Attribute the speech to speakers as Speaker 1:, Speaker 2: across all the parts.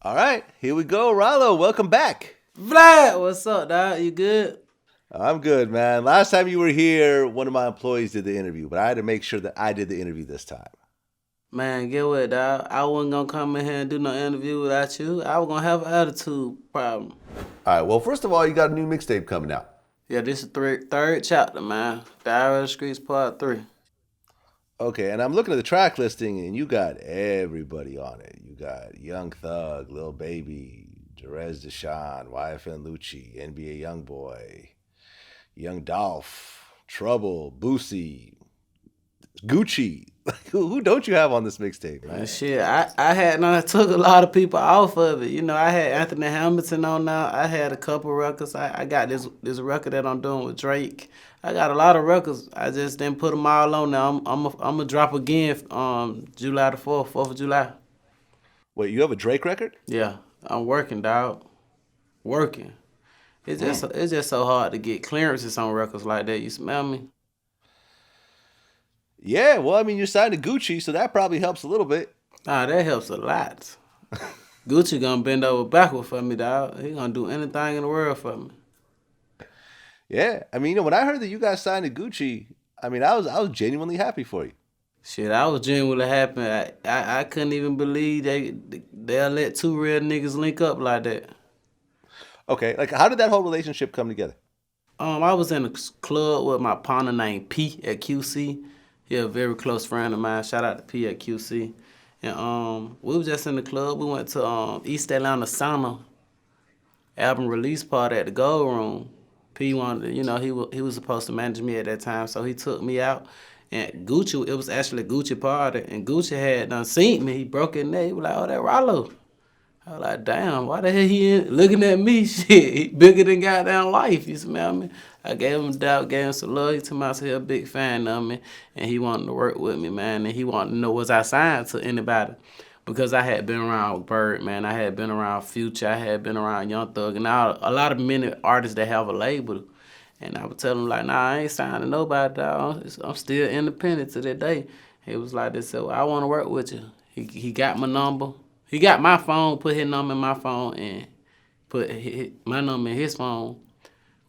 Speaker 1: All right, here we go, Ralo. Welcome back.
Speaker 2: Vlad, what's up, dog? You good?
Speaker 1: I'm good, man. Last time you were here, one of my employees did the interview, but I had to make sure that I did the interview this time.
Speaker 2: Man, get what, dog? I wasn't gonna come in here and do no interview without you. I was gonna have an attitude problem.
Speaker 1: All right, well, first of all, you got a new mixtape coming out.
Speaker 2: Yeah, this is third chapter, man. Diary of the Streets Part 3.
Speaker 1: Okay, and I'm looking at the track listing, and you got everybody on it. You got Young Thug, Lil Baby, Jerez Deshawn, YFN Lucci, NBA Youngboy, Young Dolph, Trouble, Boosie, Gucci. Who don't you have on this mixtape, man?
Speaker 2: And shit, I took a lot of people off of it. You know, I had Anthony Hamilton on now. I had a couple records. I got this record that I'm doing with Drake. I got a lot of records. I just didn't put them all on now. I'm gonna drop again July the 4th, 4th of July.
Speaker 1: Wait, you have a Drake record?
Speaker 2: Yeah, I'm working, dog. Working. It's just so hard to get clearances on records like that. You smell me?
Speaker 1: Yeah, well, I mean, you're signed to Gucci, so that probably helps a little bit.
Speaker 2: Nah, that helps a lot. Gucci gonna bend over backward for me, dog. He gonna do anything in the world for me.
Speaker 1: Yeah, I mean, when I heard that you guys signed to Gucci, I mean, I was genuinely happy for you.
Speaker 2: Shit, I was genuinely happy. I couldn't even believe they'll let two real niggas link up like that.
Speaker 1: Okay, like how did that whole relationship come together?
Speaker 2: I was in a club with my partner named P at QC. He a very close friend of mine. Shout out to P at QC. And we was just in the club. We went to East Atlanta Sauna album release party at the Gold Room. P wanted, he was supposed to manage me at that time, so he took me out. And Gucci, it was actually a Gucci party, and Gucci had done seen me. He broke his neck. He was like, "Oh, that Ralo." I was like, "Damn, why the hell he ain't looking at me?" Shit, he bigger than goddamn life. You smell me? I gave him doubt, gave him some love. He told me I was a big fan of me, and he wanted to work with me, man. And he wanted to know was I signed to anybody, because I had been around Bird, man. I had been around Future. I had been around Young Thug, and now a lot of many artists that have a label. And I would tell him like, "Nah, I ain't signed to nobody, dog. I'm still independent to that day." He was like this, so I want to work with you. He got my number. He got my phone, put his number in my phone, and put my number in his phone.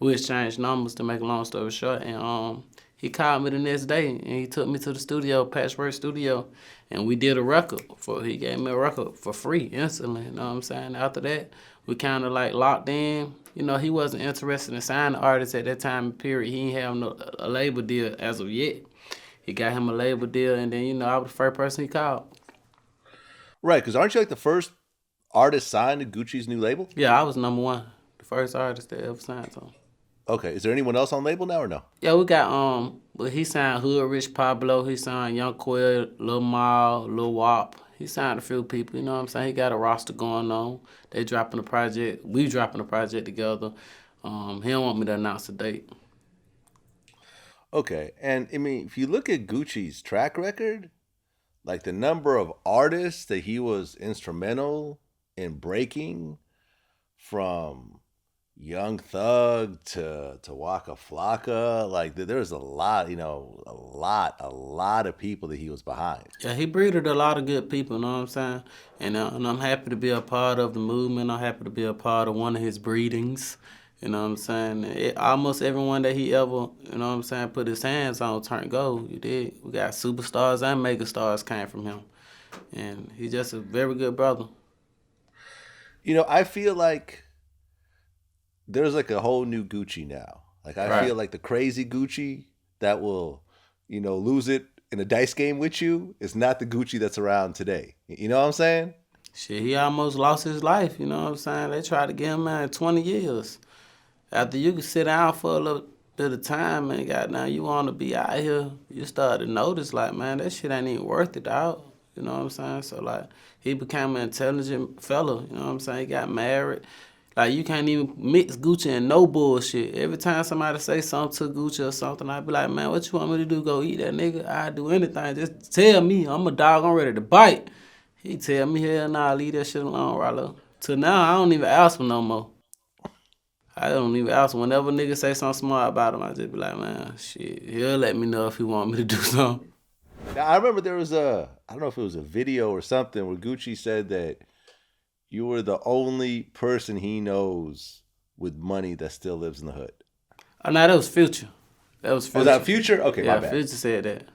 Speaker 2: We exchanged numbers, to make a long story short. And he called me the next day, and he took me to the studio, Patchwork Studio, and we did a record. He gave me a record for free instantly. You know what I'm saying? After that, we kind of like locked in. You know, he wasn't interested in signing artists at that time period. He didn't have a label deal as of yet. He got him a label deal, and then, I was the first person he called.
Speaker 1: Right, because aren't you like the first artist signed to Gucci's new label?
Speaker 2: Yeah, I was number one, the first artist that ever signed to him.
Speaker 1: Okay, is there anyone else on label now or no?
Speaker 2: Yeah, we got well, he signed Hood Rich Pablo, he signed Young Quill, Lil Mal, Lil Wop. He signed a few people, you know what I'm saying? He got a roster going on. They dropping a project, we dropping a project together. He don't want me to announce the date.
Speaker 1: Okay, and I mean, if you look at Gucci's track record, like the number of artists that he was instrumental in breaking, from Young Thug to Waka Flocka, like there's a lot, a lot of people that he was behind.
Speaker 2: Yeah, he breeded a lot of good people, you know what I'm saying? And I'm happy to be a part of the movement. I'm happy to be a part of one of his breedings. You know what I'm saying? Almost everyone that he ever, you know what I'm saying, put his hands on turned gold. You did. We got superstars and megastars came from him. And he's just a very good brother.
Speaker 1: I feel like there's like a whole new Gucci now. Like I
Speaker 2: Right.
Speaker 1: feel like the crazy Gucci that will, lose it in a dice game with you is not the Gucci that's around today. You know what I'm saying?
Speaker 2: Shit, he almost lost his life, you know what I'm saying? They tried to get him out 20 years. After you can sit down for a little bit of time and goddamn you want to be out here, you start to notice like, man, that shit ain't even worth it, dog. You know what I'm saying? So like, he became an intelligent fella. You know what I'm saying? He got married. Like you can't even mix Gucci and no bullshit. Every time somebody say something to Gucci or something, I be like, "Man, what you want me to do? Go eat that nigga? I do anything. Just tell me. I'm a dog. I'm ready to bite." He tell me, "Hell nah, leave that shit alone, Ralo." Till now, I don't even ask him no more. I don't even ask him. Whenever niggas say something smart about him, I just be like, "Man, shit, he'll let me know if he want me to do something."
Speaker 1: Now I remember there was I don't know if it was a video or something where Gucci said that you were the only person he knows with money that still lives in the hood.
Speaker 2: Oh, no, that was Future. That was
Speaker 1: Was
Speaker 2: Future.
Speaker 1: that Future? Okay, my
Speaker 2: Yeah,
Speaker 1: bad.
Speaker 2: Future said that.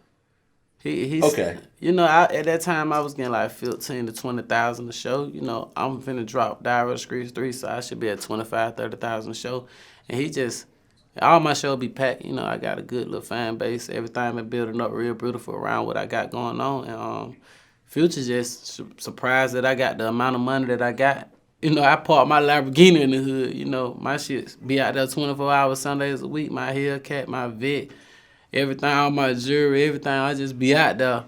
Speaker 2: He
Speaker 1: Okay.
Speaker 2: said, at that time I was getting like 15 to 20,000 a show. I'm finna drop Dire Streets 3, so I should be at 25, 30,000 a show. And he just, all my show be packed. I got a good little fan base. Everything been building up real beautiful around what I got going on. And Future just surprised that I got the amount of money that I got. I park my Lamborghini in the hood. My shit be out there 24 hours, Sundays a week. My Hellcat, my Vet, everything, all my jewelry, everything. I just be out there,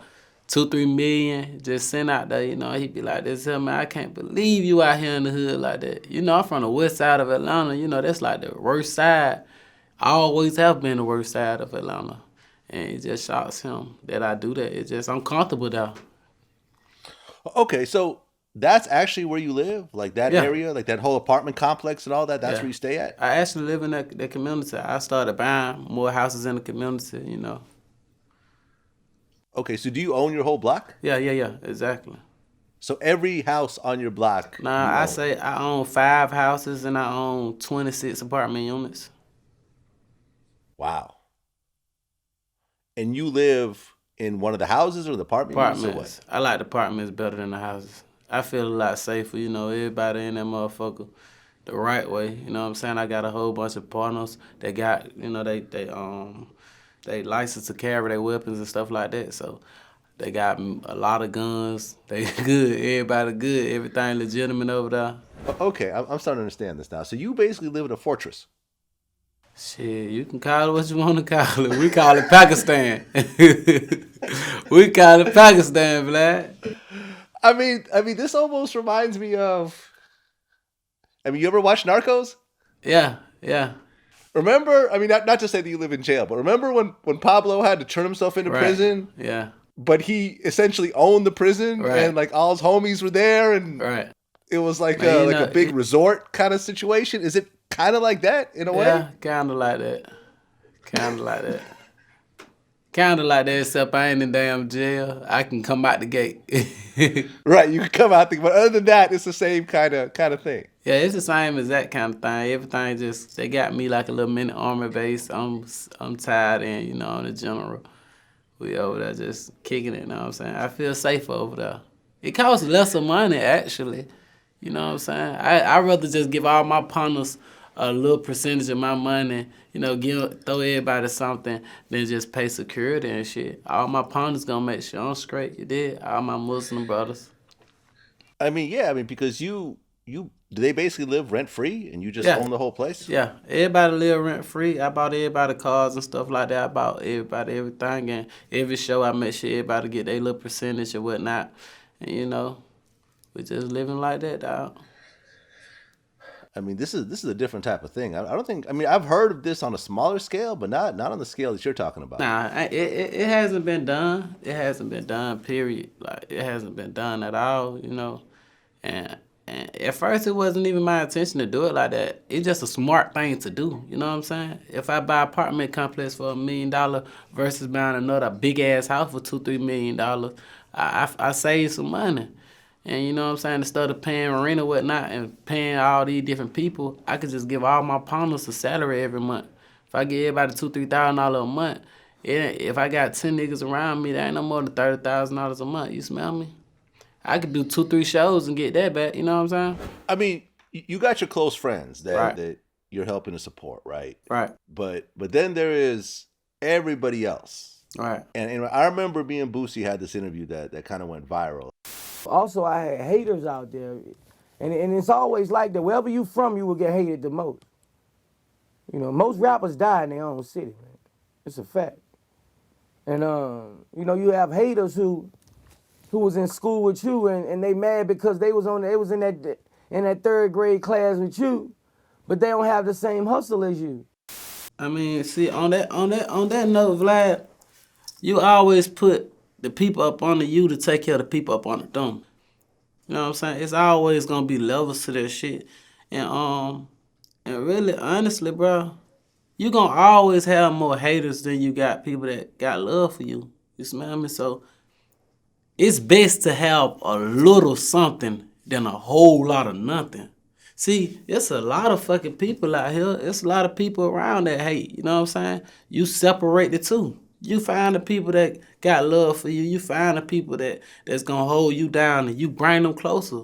Speaker 2: 2-3 million, just sent out there. He be like, "This here, man, I can't believe you out here in the hood like that." I'm from the west side of Atlanta. That's like the worst side. I always have been the worst side of Atlanta, and it just shocks him that I do that. It's just I'm comfortable there.
Speaker 1: Okay, so that's actually where you live? Like that
Speaker 2: Yeah.
Speaker 1: area, like that whole apartment complex and all that? That's
Speaker 2: Yeah.
Speaker 1: where you stay at?
Speaker 2: I actually live in that community. I started buying more houses in the community.
Speaker 1: Okay, so do you own your whole block?
Speaker 2: Yeah, exactly.
Speaker 1: So every house on your block you
Speaker 2: Nah, I
Speaker 1: own?
Speaker 2: say I own 5 houses and I own 26 apartment units.
Speaker 1: Wow. And you live in one of the houses or the apartment units or what?
Speaker 2: Apartments. I like the apartments better than the houses. I feel a lot safer, everybody in that motherfucker the right way. You know what I'm saying? I got a whole bunch of partners that got, they license to carry their weapons and stuff like that. So they got a lot of guns. They good. Everybody good. Everything legitimate over there.
Speaker 1: Okay, I'm starting to understand this now. So you basically live in a fortress.
Speaker 2: Shit, you can call it what you want to call it. We call it Pakistan. We call it Pakistan, Vlad.
Speaker 1: I mean, this almost reminds me of. You ever watch Narcos?
Speaker 2: Yeah.
Speaker 1: Remember, not to say that you live in jail, but remember when Pablo had to turn himself into prison?
Speaker 2: Yeah.
Speaker 1: But he essentially owned the prison,
Speaker 2: Right.
Speaker 1: and like all his homies were there, and
Speaker 2: Right.
Speaker 1: it was like
Speaker 2: Man,
Speaker 1: a big resort kind of situation. Is it kind of like that in a way?
Speaker 2: Yeah, kind of like that. Kind of like that, except I ain't in damn jail. I can come out the gate.
Speaker 1: Right, you can come out, but other than that, it's the same kind of thing.
Speaker 2: Yeah, it's the same as that kind of thing. Everything just, they got me like a little mini army base. I'm tied in, I'm the general. We over there just kicking it, you know what I'm saying? I feel safer over there. It costs less of money, actually. You know what I'm saying? I'd rather just give all my partners a little percentage of my money, throw everybody something, than just pay security and shit. All my partners gonna make sure I'm straight, you did? All my Muslim brothers.
Speaker 1: Because you do they basically live rent free and you just
Speaker 2: Yeah.
Speaker 1: own the whole place?
Speaker 2: Yeah, everybody live rent free. I bought everybody cars and stuff like that. I bought everybody everything, and every show I make sure everybody get their little percentage or whatnot. And we just living like that, dog.
Speaker 1: This is a different type of thing. I don't think. I've heard of this on a smaller scale, but not on the scale that you're talking about.
Speaker 2: Nah, it hasn't been done. It hasn't been done. Period. Like it hasn't been done at all. And at first, it wasn't even my intention to do it like that. It's just a smart thing to do. You know what I'm saying? If I buy an apartment complex for $1 million versus buying another big ass house for $2-3 million, I save some money. And you know what I'm saying? Instead of paying rent or whatnot and paying all these different people, I could just give all my partners a salary every month. If I give everybody $2-3,000 a month, if I got 10 niggas around me, that ain't no more than $30,000 a month. You smell me? I could do 2-3 shows and get that back. You know what I'm saying?
Speaker 1: You got your close friends
Speaker 2: Right.
Speaker 1: that you're helping to support, right?
Speaker 2: Right.
Speaker 1: But then there is everybody else.
Speaker 2: Right.
Speaker 1: And I remember me and Boosie had this interview that kind of went viral.
Speaker 3: Also, I had haters out there. And it's always like that. Wherever you from, you will get hated the most. Most rappers die in their own city, man. It's a fact. And, you have haters who was in school with you and they mad because they was in that third grade class with you, but they don't have the same hustle as you.
Speaker 2: See, on that note, Vlad, you always put the people up under you to take care of the people up under them. You know what I'm saying? It's always gonna be levels to that shit. And really, honestly, bro, you gonna always have more haters than you got people that got love for you. You smell me? So it's best to have a little something than a whole lot of nothing. See, it's a lot of fucking people out here. It's a lot of people around that hate. You know what I'm saying? You separate the two. You find the people that got love for you. You find the people that's gonna hold you down, and you bring them closer.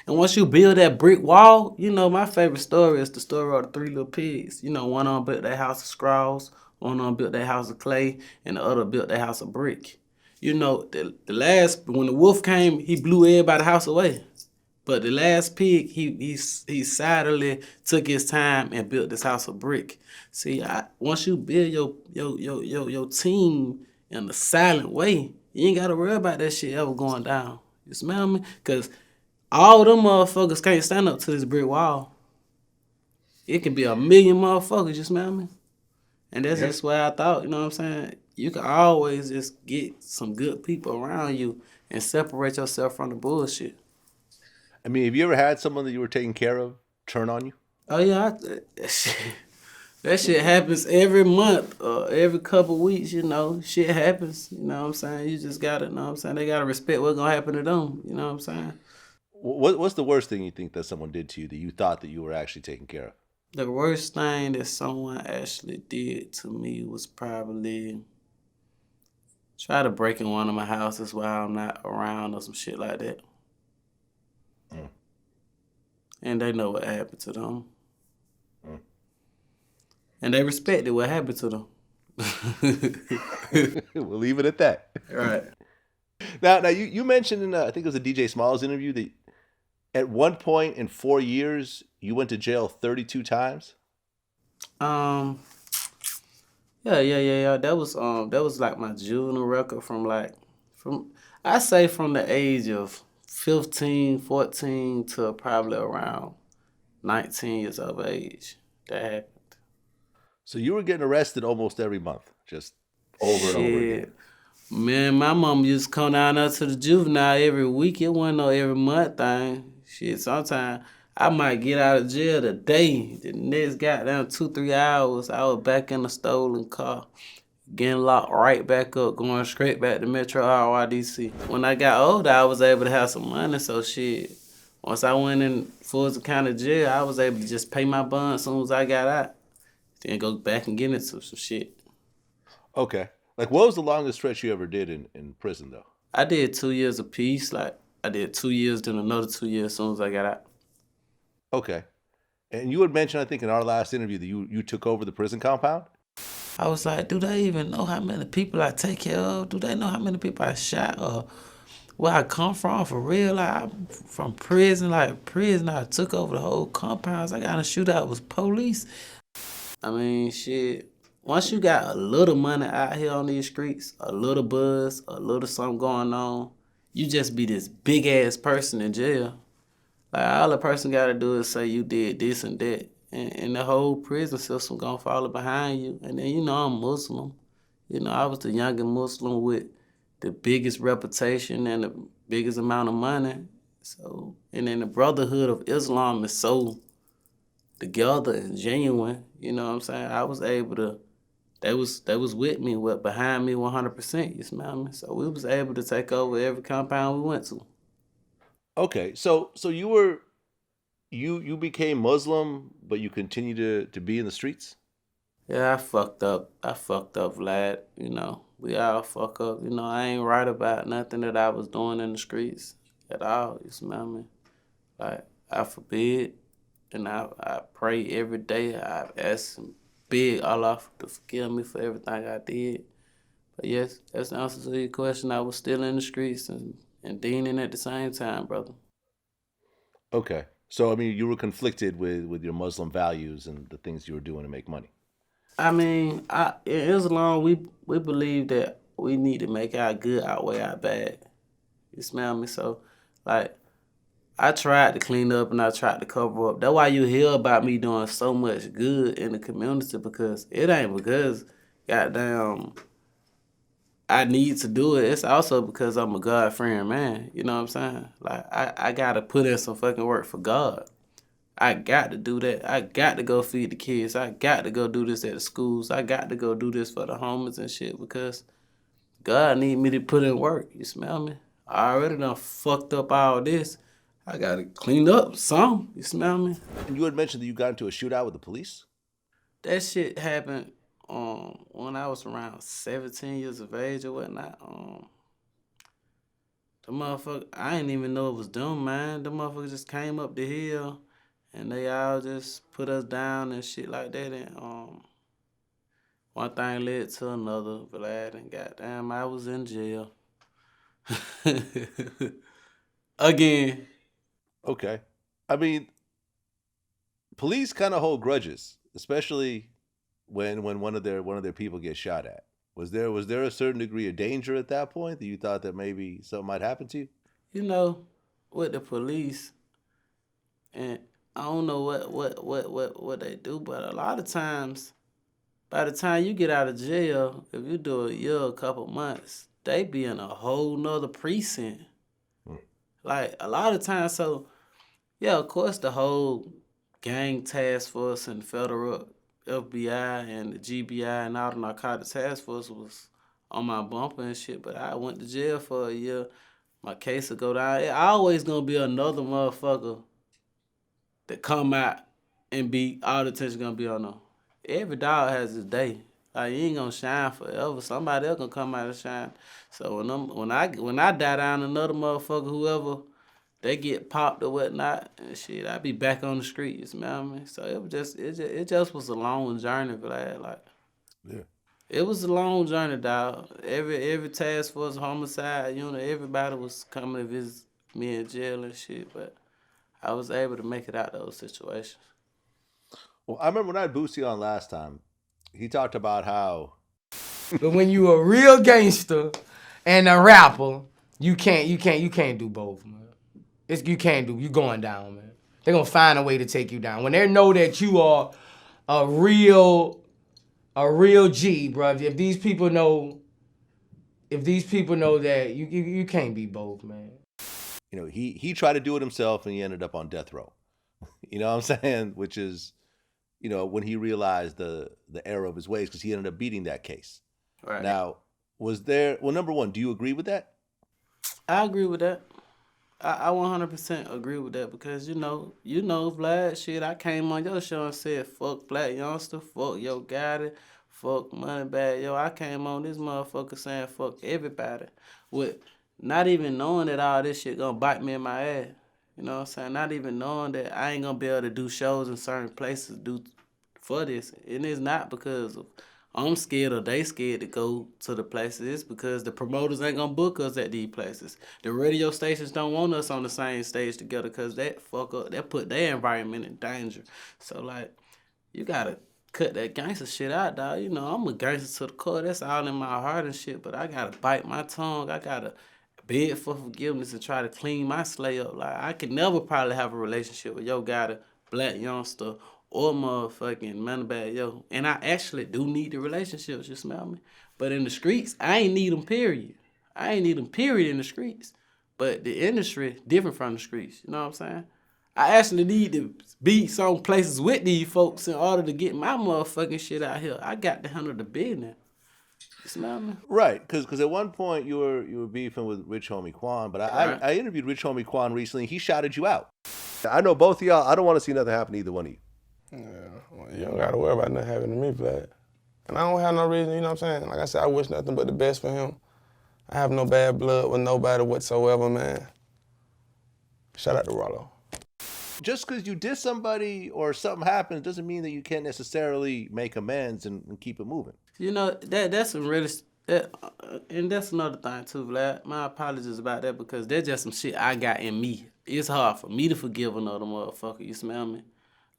Speaker 2: And once you build that brick wall, you know, my favorite story is the story of the three little pigs. You know, one of them built their house of straws, one of them built their house of clay, and the other built their house of brick. You know, the last, when the wolf came, he blew everybody's house away. But the last pig, he silently took his time and built this house of brick. See, once you build your team in a silent way, you ain't gotta worry about that shit ever going down. You smell me? Cause all them motherfuckers can't stand up to this brick wall. It can be a million motherfuckers, you smell me? And that's just what I thought, you know what I'm saying? You can always just get some good people around you and separate yourself from the bullshit.
Speaker 1: I mean, have you ever had someone that you were taking care of turn on you?
Speaker 2: Oh yeah, that shit happens every month or every couple weeks, you know. Shit happens, you know what I'm saying? You just gotta, you know what I'm saying? They gotta respect what's gonna happen to them, you know what I'm saying?
Speaker 1: What's the worst thing you think that someone did to you that you thought that you were actually taking care of?
Speaker 2: The worst thing that someone actually did to me was probably try to break in one of my houses while I'm not around or some shit like that.
Speaker 1: Mm.
Speaker 2: And they know what happened to them.
Speaker 1: Mm.
Speaker 2: And they respected what happened to them.
Speaker 1: We'll leave it at that.
Speaker 2: Right.
Speaker 1: Now you mentioned in I think it was a DJ Smalls interview that at one point in 4 years you went to jail 32 times.
Speaker 2: Yeah. That was like my juvenile record from I say from the age of 15, 14 to probably around 19 years of age. That happened.
Speaker 1: So you were getting arrested almost every month, just over and over again.
Speaker 2: Man, my mom used to come down there to the juvenile every week. It wasn't no every month thing. Shit, sometimes I might get out of jail today. The next goddamn 2-3 hours, I was back in the stolen car, getting locked right back up, going straight back to Metro RYDC. When I got older, I was able to have some money, so shit. Once I went in Fulton County Jail, I was able to just pay my bond as soon as I got out. Then go back and get into some shit.
Speaker 1: Okay. Like, what was the longest stretch you ever did in prison, though?
Speaker 2: I did 2 years apiece. Like, I did 2 years, then another 2 years as soon as I got out.
Speaker 1: Okay. And you had mentioned, I think, in our last interview that you took over the prison compound?
Speaker 2: I was like, do they even know how many people I take care of? Do they know how many people I shot or where I come from for real? Like, I'm from prison, I took over the whole compounds. I got in a shootout with police. I mean, shit. Once you got a little money out here on these streets, a little buzz, a little something going on, you just be this big ass person in jail. Like all a person gotta do is say you did this and that. And the whole prison system gonna follow behind you. And then you know I'm Muslim. You know, I was the youngest Muslim with the biggest reputation and the biggest amount of money. So, and then the Brotherhood of Islam is so together and genuine. You know what I'm saying? I was able to, they was with me, behind me 100%, you smell me? So we was able to take over every compound we went to.
Speaker 1: Okay. So you became Muslim, but you continue to be in the streets?
Speaker 2: Yeah, I fucked up. Vlad. You know, we all fuck up. You know, I ain't right about nothing that I was doing in the streets at all. You smell me? Like, I forbid, and I pray every day. I ask him big Allah to forgive me for everything I did. But yes, that's the answer to your question. I was still in the streets and deaning at the same time, brother.
Speaker 1: Okay. So, I mean, you were conflicted with your Muslim values and the things you were doing to make money.
Speaker 2: I mean, in Islam, we believe that we need to make our good outweigh our bad. You smell me? So, like, I tried to clean up and I tried to cover up. That's why you hear about me doing so much good in the community, because it ain't because, goddamn, I need to do it. It's also because I'm a God-fearing man. You know what I'm saying? Like, I got to put in some fucking work for God. I got to do that. I got to go feed the kids. I got to go do this at the schools. I got to go do this for the homeless and shit because God need me to put in work. You smell me? I already done fucked up all this. I gotta clean up some. You smell me?
Speaker 1: And you had mentioned that you got into a shootout with the police?
Speaker 2: That shit happened when I was around 17 years of age or whatnot. The motherfucker, I didn't even know it was them, man. The motherfucker just came up the hill and they all just put us down and shit like that. And one thing led to another, Vlad, and goddamn, I was in jail. Again.
Speaker 1: Okay. I mean, police kind of hold grudges, especially when one of their people gets shot at. Was there a certain degree of danger at that point that you thought that maybe something might happen to you?
Speaker 2: You know, with the police, and I don't know what they do, but a lot of times, by the time you get out of jail, if you do a year, a couple months, they be in a whole nother precinct. Like a lot of times, so yeah, of course the whole gang task force and federal FBI and the GBI and all the narcotics task force was on my bumper and shit, but I went to jail for a year. My case will go down. It always gonna be another motherfucker that come out and be all the attention gonna be on them. Every dog has his day. Like you ain't gonna shine forever. Somebody else gonna come out and shine. So when I die down, another motherfucker, whoever, they get popped or whatnot and shit, I be back on the street. You smell me? So it just was a long journey, Vlad. Like
Speaker 1: Yeah.
Speaker 2: it was a long journey, dog. Every task force, homicide unit, everybody was coming to visit me in jail and shit, but I was able to make it out those situations.
Speaker 1: Well, I remember when I had Boosie on last time, he talked about how
Speaker 3: But when you a real gangster and a rapper, you can't do both, man. You going down, man. They're gonna find a way to take you down. When they know that you are a real G, bro. If these people know that you can't be both, man.
Speaker 1: he tried to do it himself and he ended up on death row. You know what I'm saying? Which is, when he realized the error of his ways, because he ended up beating that case.
Speaker 2: Right.
Speaker 1: Now, number one, do you agree with that?
Speaker 2: I agree with that. I 100% agree with that because Vlad, shit, I came on your show and said, fuck Black Youngster, fuck Yo Gotti, fuck Moneybagg. Yo, I came on this motherfucker saying fuck everybody with not even knowing that all this shit gonna bite me in my ass. You know what I'm saying? Not even knowing that I ain't gonna be able to do shows in certain places for this. And it's not because I'm scared or they scared to go to the places. It's because the promoters ain't gonna book us at these places. The radio stations don't want us on the same stage together because that put their environment in danger. So like, you gotta cut that gangster shit out, dog. I'm a gangster to the core. That's all in my heart and shit. But I gotta bite my tongue. I gotta beg for forgiveness and try to clean my slate up. Like I could never probably have a relationship with Yo Gotti, Black Youngster, or motherfucking Moneybagg Yo. And I actually do need the relationships, you smell me? But in the streets, I ain't need them, period. I ain't need them, period, in the streets. But the industry, different from the streets, you know what I'm saying? I actually need to be some places with these folks in order to get my motherfucking shit out here. I got to handle the business. You smell me?
Speaker 1: Right, because at one point you were beefing with Rich Homie Quan, but I interviewed Rich Homie Quan recently. He shouted you out. I know both of y'all. I don't want to see nothing happen to either one of you.
Speaker 4: Yeah, well, you don't got to worry about nothing happening to me, Vlad. And I don't have no reason, you know what I'm saying? Like I said, I wish nothing but the best for him. I have no bad blood with nobody whatsoever, man. Shout out to Ralo.
Speaker 1: Just because you diss somebody or something happens doesn't mean that you can't necessarily make amends and keep it moving.
Speaker 2: That's some really and that's another thing too, Vlad. My apologies about that because that's just some shit I got in me. It's hard for me to forgive another motherfucker. You smell me?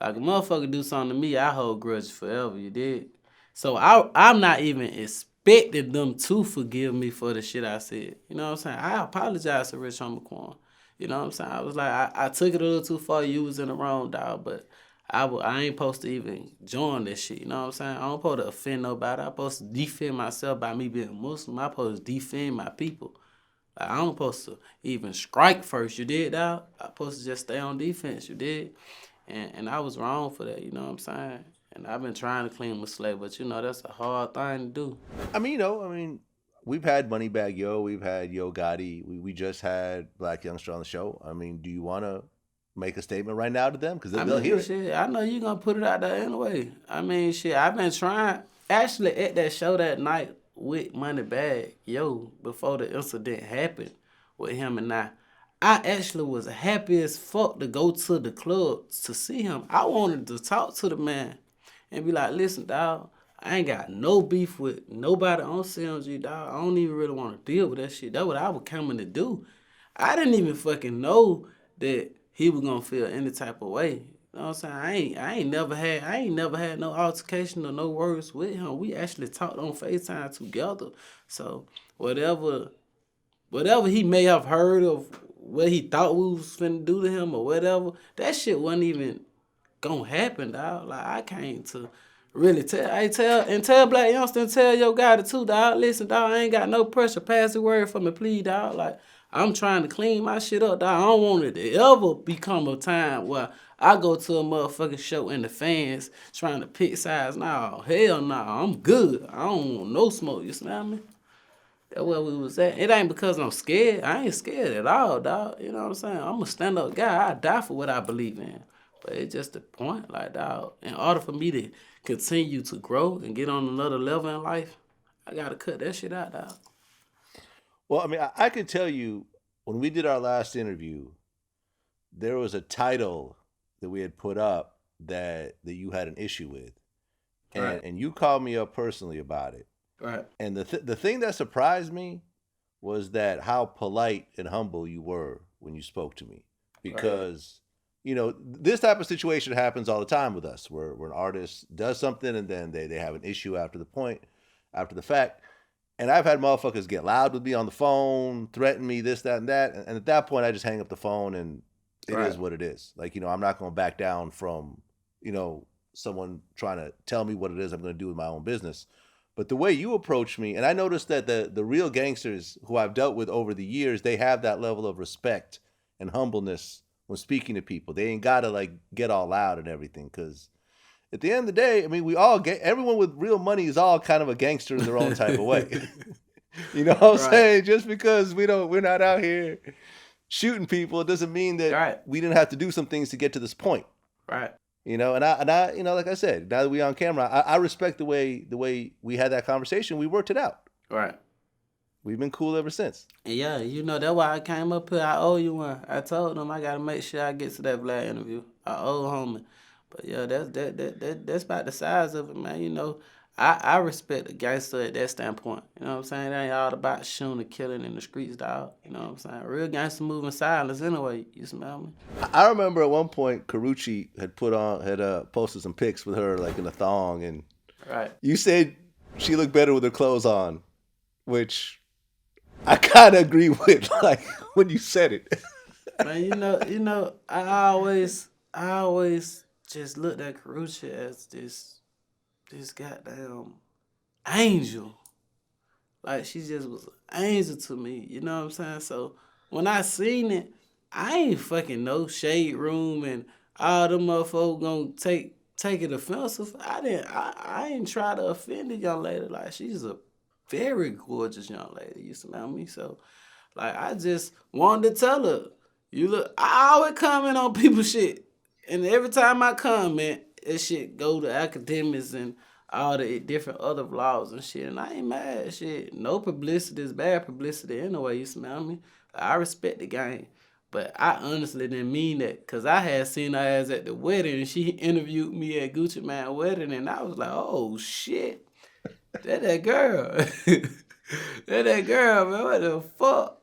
Speaker 2: Like a motherfucker do something to me, I hold grudge forever. You did. So I'm not even expecting them to forgive me for the shit I said. You know what I'm saying? I apologize to Rich Homie Quan. You know what I'm saying? I was like, I took it a little too far. You was in the wrong, dog. But I ain't supposed to even join this shit. You know what I'm saying? I don't supposed to offend nobody. I'm supposed to defend myself by me being Muslim. I'm supposed to defend my people. Like, I don't supposed to even strike first. You did, dog? I'm supposed to just stay on defense. You did? And I was wrong for that. You know what I'm saying? And I've been trying to clean my slate, but that's a hard thing to do.
Speaker 1: I mean, we've had Moneybagg Yo, we've had Yo Gotti, we just had Black Youngster on the show. I mean, do you want to make a statement right now to them? Because
Speaker 2: I
Speaker 1: they'll
Speaker 2: mean,
Speaker 1: hear it.
Speaker 2: shit, I know you gonna put it out there anyway. I mean, shit, I've been trying. Actually, at that show that night with Moneybagg Yo, before the incident happened with him and I actually was happy as fuck to go to the club to see him. I wanted to talk to the man and be like, listen, dog, I ain't got no beef with nobody on CMG, dog. I don't even really want to deal with that shit. That's what I was coming to do. I didn't even fucking know that he was gonna feel any type of way. You know what I'm saying? I ain't never had no altercation or no words with him. We actually talked on FaceTime together. So whatever he may have heard of what he thought we was finna do to him or whatever, that shit wasn't even gonna happen, dog. Like, I came to really tell Black Youngster and tell your guy too, dog. Listen, dog, I ain't got no pressure. Pass the word for me, please, dog. Like, I'm trying to clean my shit up, dog. I don't want it to ever become a time where I go to a motherfucking show and the fans trying to pick sides. Nah, hell nah, I'm good. I don't want no smoke, you smell me? That's where we was at. It ain't because I'm scared. I ain't scared at all, dog. You know what I'm saying? I'm a stand-up guy. I die for what I believe in. But it's just the point, like, dog, in order for me to continue to grow and get on another level in life, I gotta cut that shit out, dog.
Speaker 1: Well, I mean, I can tell you when we did our last interview, there was a title that we had put up that you had an issue with, and
Speaker 2: Right.
Speaker 1: and you called me up personally about it.
Speaker 2: Right.
Speaker 1: And the thing that surprised me was that how polite and humble you were when you spoke to me, because this type of situation happens all the time with us, where an artist does something and then they have an issue after the fact. And I've had motherfuckers get loud with me on the phone, threaten me, this, that, and that. And at that point, I just hang up the phone and it is what it is. Like, I'm not going to back down from, someone trying to tell me what it is I'm going to do with my own business. But the way you approach me, and I noticed that the real gangsters who I've dealt with over the years, they have that level of respect and humbleness when speaking to people. They ain't got to like get all loud and everything, because at the end of the day, I mean, everyone with real money is all kind of a gangster in their own type of way. You know what I'm saying? Just because we're not out here shooting people, it doesn't mean that we didn't have to do some things to get to this point.
Speaker 2: Right.
Speaker 1: And I like I said, now that we on camera, I respect the way we had that conversation. We worked it out.
Speaker 2: Right.
Speaker 1: We've been cool ever since.
Speaker 2: And yeah, that's why I came up here. I owe you one. I told them I gotta make sure I get to that Vlad interview. I owe homie. But yeah, that's about the size of it, man. I respect the gangster at that standpoint. You know what I'm saying? It ain't all about shooting and killing in the streets, dog. You know what I'm saying? Real gangster move in silence anyway. You smell me?
Speaker 1: I remember at one point Karrueche had posted some pics with her like in a thong, and you said she looked better with her clothes on, which I kind of agree with. Like when you said it,
Speaker 2: man. I always just looked at Karrueche as this goddamn angel. Like, she just was an angel to me. You know what I'm saying? So when I seen it, I ain't fucking no shade room and all them motherfuckers gonna take it offensive. I ain't try to offend the young lady. Like, she's a very gorgeous young lady. You smell me? So, like, I just wanted to tell her, I always comment on people's shit. And every time I comment, that shit go to academics and all the different other vlogs and shit. And I ain't mad. Shit, no publicity is bad publicity anyway, you smell me? I respect the game. But I honestly didn't mean that, because I had seen her ass at the wedding and she interviewed me at Gucci Mane wedding, and I was like, oh shit, that girl. that girl, man, what the fuck?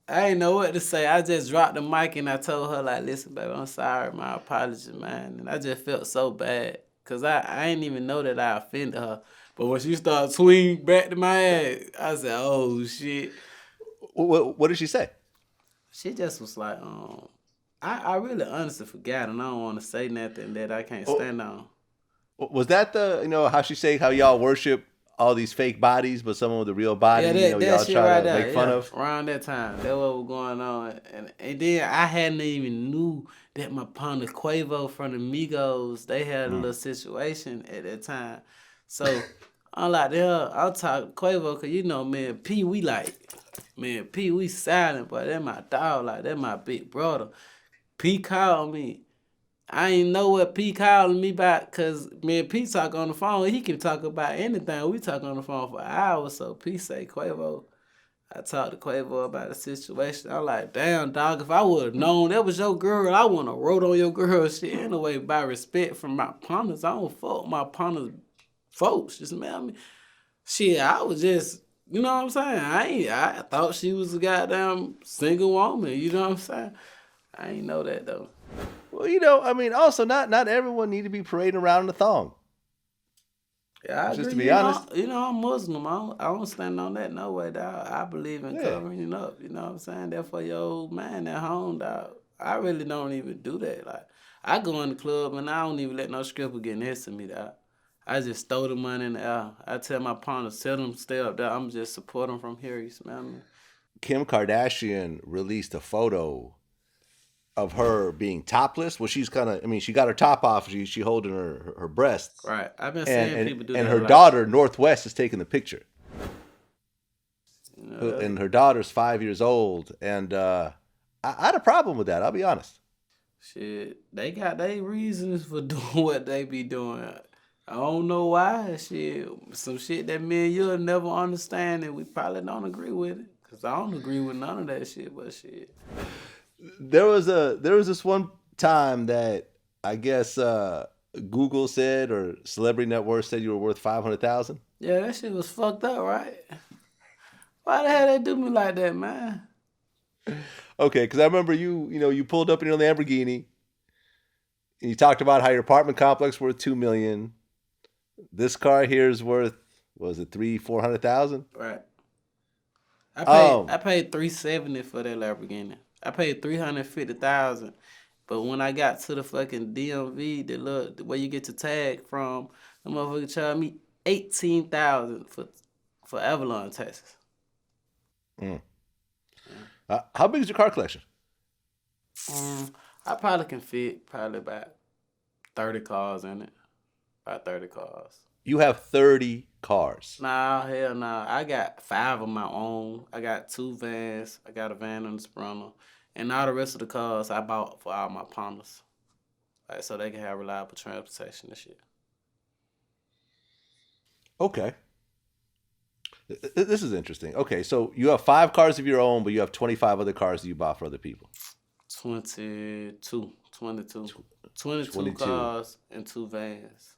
Speaker 2: I ain't know what to say. I just dropped the mic and I told her, like, listen, baby, I'm sorry, my apologies, man. And I just felt so bad, because I ain't even know that I offended her. But when she started swinging back to my ass, I said, oh, shit.
Speaker 1: What did she say?
Speaker 2: She just was like, I really honestly forgot, and I don't want to say nothing that I can't stand on.
Speaker 1: Was that how she say how y'all worship all these fake bodies, but someone with a real body,
Speaker 2: that
Speaker 1: y'all
Speaker 2: shit
Speaker 1: try
Speaker 2: right
Speaker 1: to
Speaker 2: there,
Speaker 1: make fun of?
Speaker 2: Around that time, that's what was going on. And then I hadn't even knew that my partner Quavo from the Migos, they had a little situation at that time. So I'm like, yeah, I'll talk Quavo, cause you know, man, P, we silent, but that my dog, like, that my big brother. P called me. I ain't know what P calling me about, cause me and P talk on the phone. He can talk about anything. We talk on the phone for hours. So P say, Quavo. I talked to Quavo about the situation. I'm like, damn, dog, if I would have known that was your girl, I wouldn't have wrote on your girl shit anyway. By respect from my partners, I don't fuck with my partners' folks. Just smell me. Shit, I was just, you know what I'm saying? I thought she was a goddamn single woman. You know what I'm saying? I ain't know that though.
Speaker 1: Well, I mean, also not everyone need to be parading around in a thong.
Speaker 2: Yeah, I
Speaker 1: Just
Speaker 2: agree.
Speaker 1: to be honest.
Speaker 2: I'm Muslim. I don't stand on that no way, dog. I believe in
Speaker 1: Yeah.
Speaker 2: covering it up. You know what I'm saying? That for your old man at home, dog. I really don't even do that. Like, I go in the club and I don't even let no stripper get next to me, dog. I just throw the money in the air. I tell my partners, tell them stay up there. I'm just supporting from here. You smell me?
Speaker 1: Kim Kardashian released a photo of her being topless. Well, she's kind of, I mean, she got her top off. She holding her breasts.
Speaker 2: Right. I've been seeing people do that.
Speaker 1: And her
Speaker 2: a lot.
Speaker 1: daughter, Northwest, is taking the picture.
Speaker 2: You know,
Speaker 1: And her daughter's 5 years old. And I had a problem with that, I'll be honest.
Speaker 2: shit, they got their reasons for doing what they be doing. I don't know why. Shit, some shit that me and you'll never understand, and we probably don't agree with it. Cause I don't agree with none of that shit. But shit,
Speaker 1: There was this one time that I guess Google said, or Celebrity Net Worth said, you were worth 500,000.
Speaker 2: yeah, that shit was fucked up, right? Why the hell they do me like that, man?
Speaker 1: Okay, because I remember you pulled up in your Lamborghini, and you talked about how your apartment complex worth $2 million. This car here is worth, was it 400,000?
Speaker 2: Right. I paid $370 for that Lamborghini. I paid $350,000. But when I got to the fucking DMV, where you get your tag from, the motherfucker charged me $18,000 for Avalon, Texas.
Speaker 1: How big is your car collection?
Speaker 2: I probably can fit about 30 cars in it. About 30 cars.
Speaker 1: You have 30 cars.
Speaker 2: Nah, hell nah. I got 5 of my own. I got 2 vans. I got a van and a Sprinter. And all the rest of the cars I bought for all my partners. Like, so they can have reliable transportation and shit.
Speaker 1: Okay. This is interesting. Okay, so you have 5 cars of your own, but you have 25 other cars that you bought for other people.
Speaker 2: 22
Speaker 1: 22.
Speaker 2: cars and 2 vans.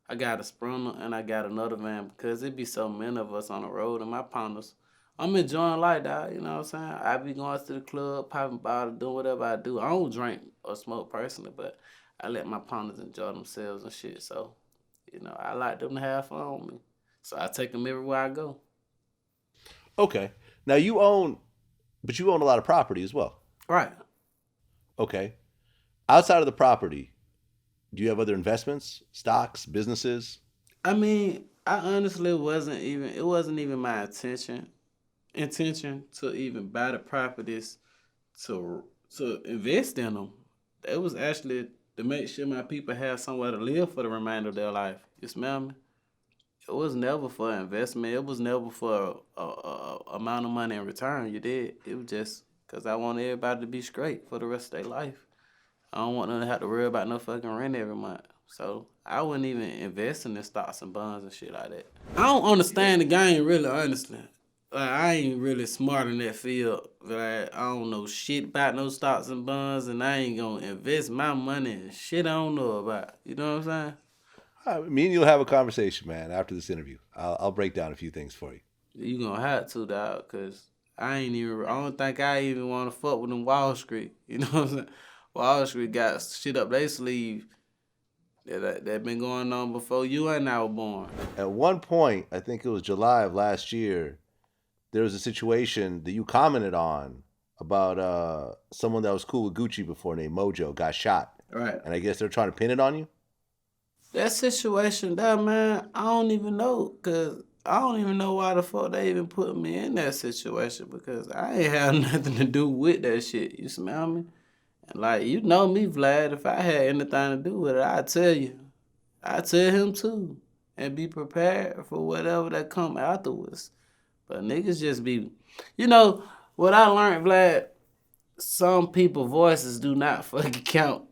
Speaker 2: I got a Sprinter and I got another van because it be so many of us on the road and my partners. I'm enjoying life, dog. You know what I'm saying? I be going to the club, popping bottles, doing whatever I do. I don't drink or smoke personally, but I let my partners enjoy themselves and shit. So, I like them to have fun with me. So I take them everywhere I go.
Speaker 1: Okay. Now you own a lot of property as well.
Speaker 2: Right.
Speaker 1: Okay. Outside of the property, do you have other investments, stocks, businesses?
Speaker 2: I mean, I honestly it wasn't even my intention to even buy the properties to invest in them. It was actually to make sure my people have somewhere to live for the remainder of their life. You smell me? It was never for investment. It was never for a amount of money in return. You did. It was just because I want everybody to be straight for the rest of their life. I don't want them to have to worry about no fucking rent every month. So I wouldn't even invest in the stocks and bonds and shit like that. I don't understand the game really, honestly. Like, I ain't really smart in that field. Like, I don't know shit about no stocks and bonds, and I ain't gonna invest my money in shit I don't know about. You know what I'm saying?
Speaker 1: Me and you'll have a conversation, man, after this interview. I'll break down a few things for you.
Speaker 2: You gonna have to, dog, because I don't think I even want to fuck with them Wall Street. You know what I'm saying? Wall Street got shit up their sleeve that been going on before you and I were born.
Speaker 1: At one point, I think it was July of last year, there was a situation that you commented on about someone that was cool with Gucci before named Mojo got shot.
Speaker 2: Right.
Speaker 1: And I guess they're trying to pin it on you?
Speaker 2: That situation, that man, I don't even know, because I don't even know why the fuck they even put me in that situation, because I ain't had nothing to do with that shit. You smell me? And like, you know me, Vlad, if I had anything to do with it, I'd tell you. I'd tell him too. and be prepared for whatever that come afterwards. But niggas just be, you know, what I learned, Vlad, some people voices do not fucking count.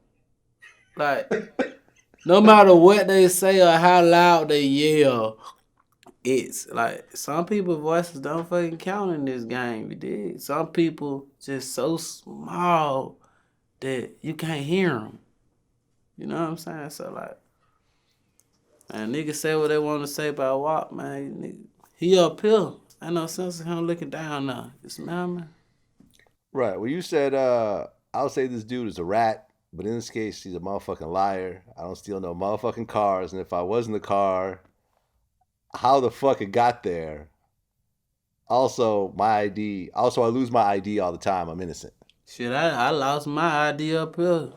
Speaker 2: Like, no matter what they say or how loud they yell, it's like some people voices don't fucking count in this game, you dig? Some people just so small that you can't hear them. You know what I'm saying? So like, man, niggas say what they want to say about WAP, man. Nigga, he up here. Ain't no sense of him looking down now. You smell me?
Speaker 1: Right. Well, you said I'll say this dude is a rat, but in this case, he's a motherfucking liar. I don't steal no motherfucking cars, and if I was in the car, how the fuck it got there? Also, my ID. Also, I lose my ID all the time. I'm innocent.
Speaker 2: Shit, I lost my ID up here.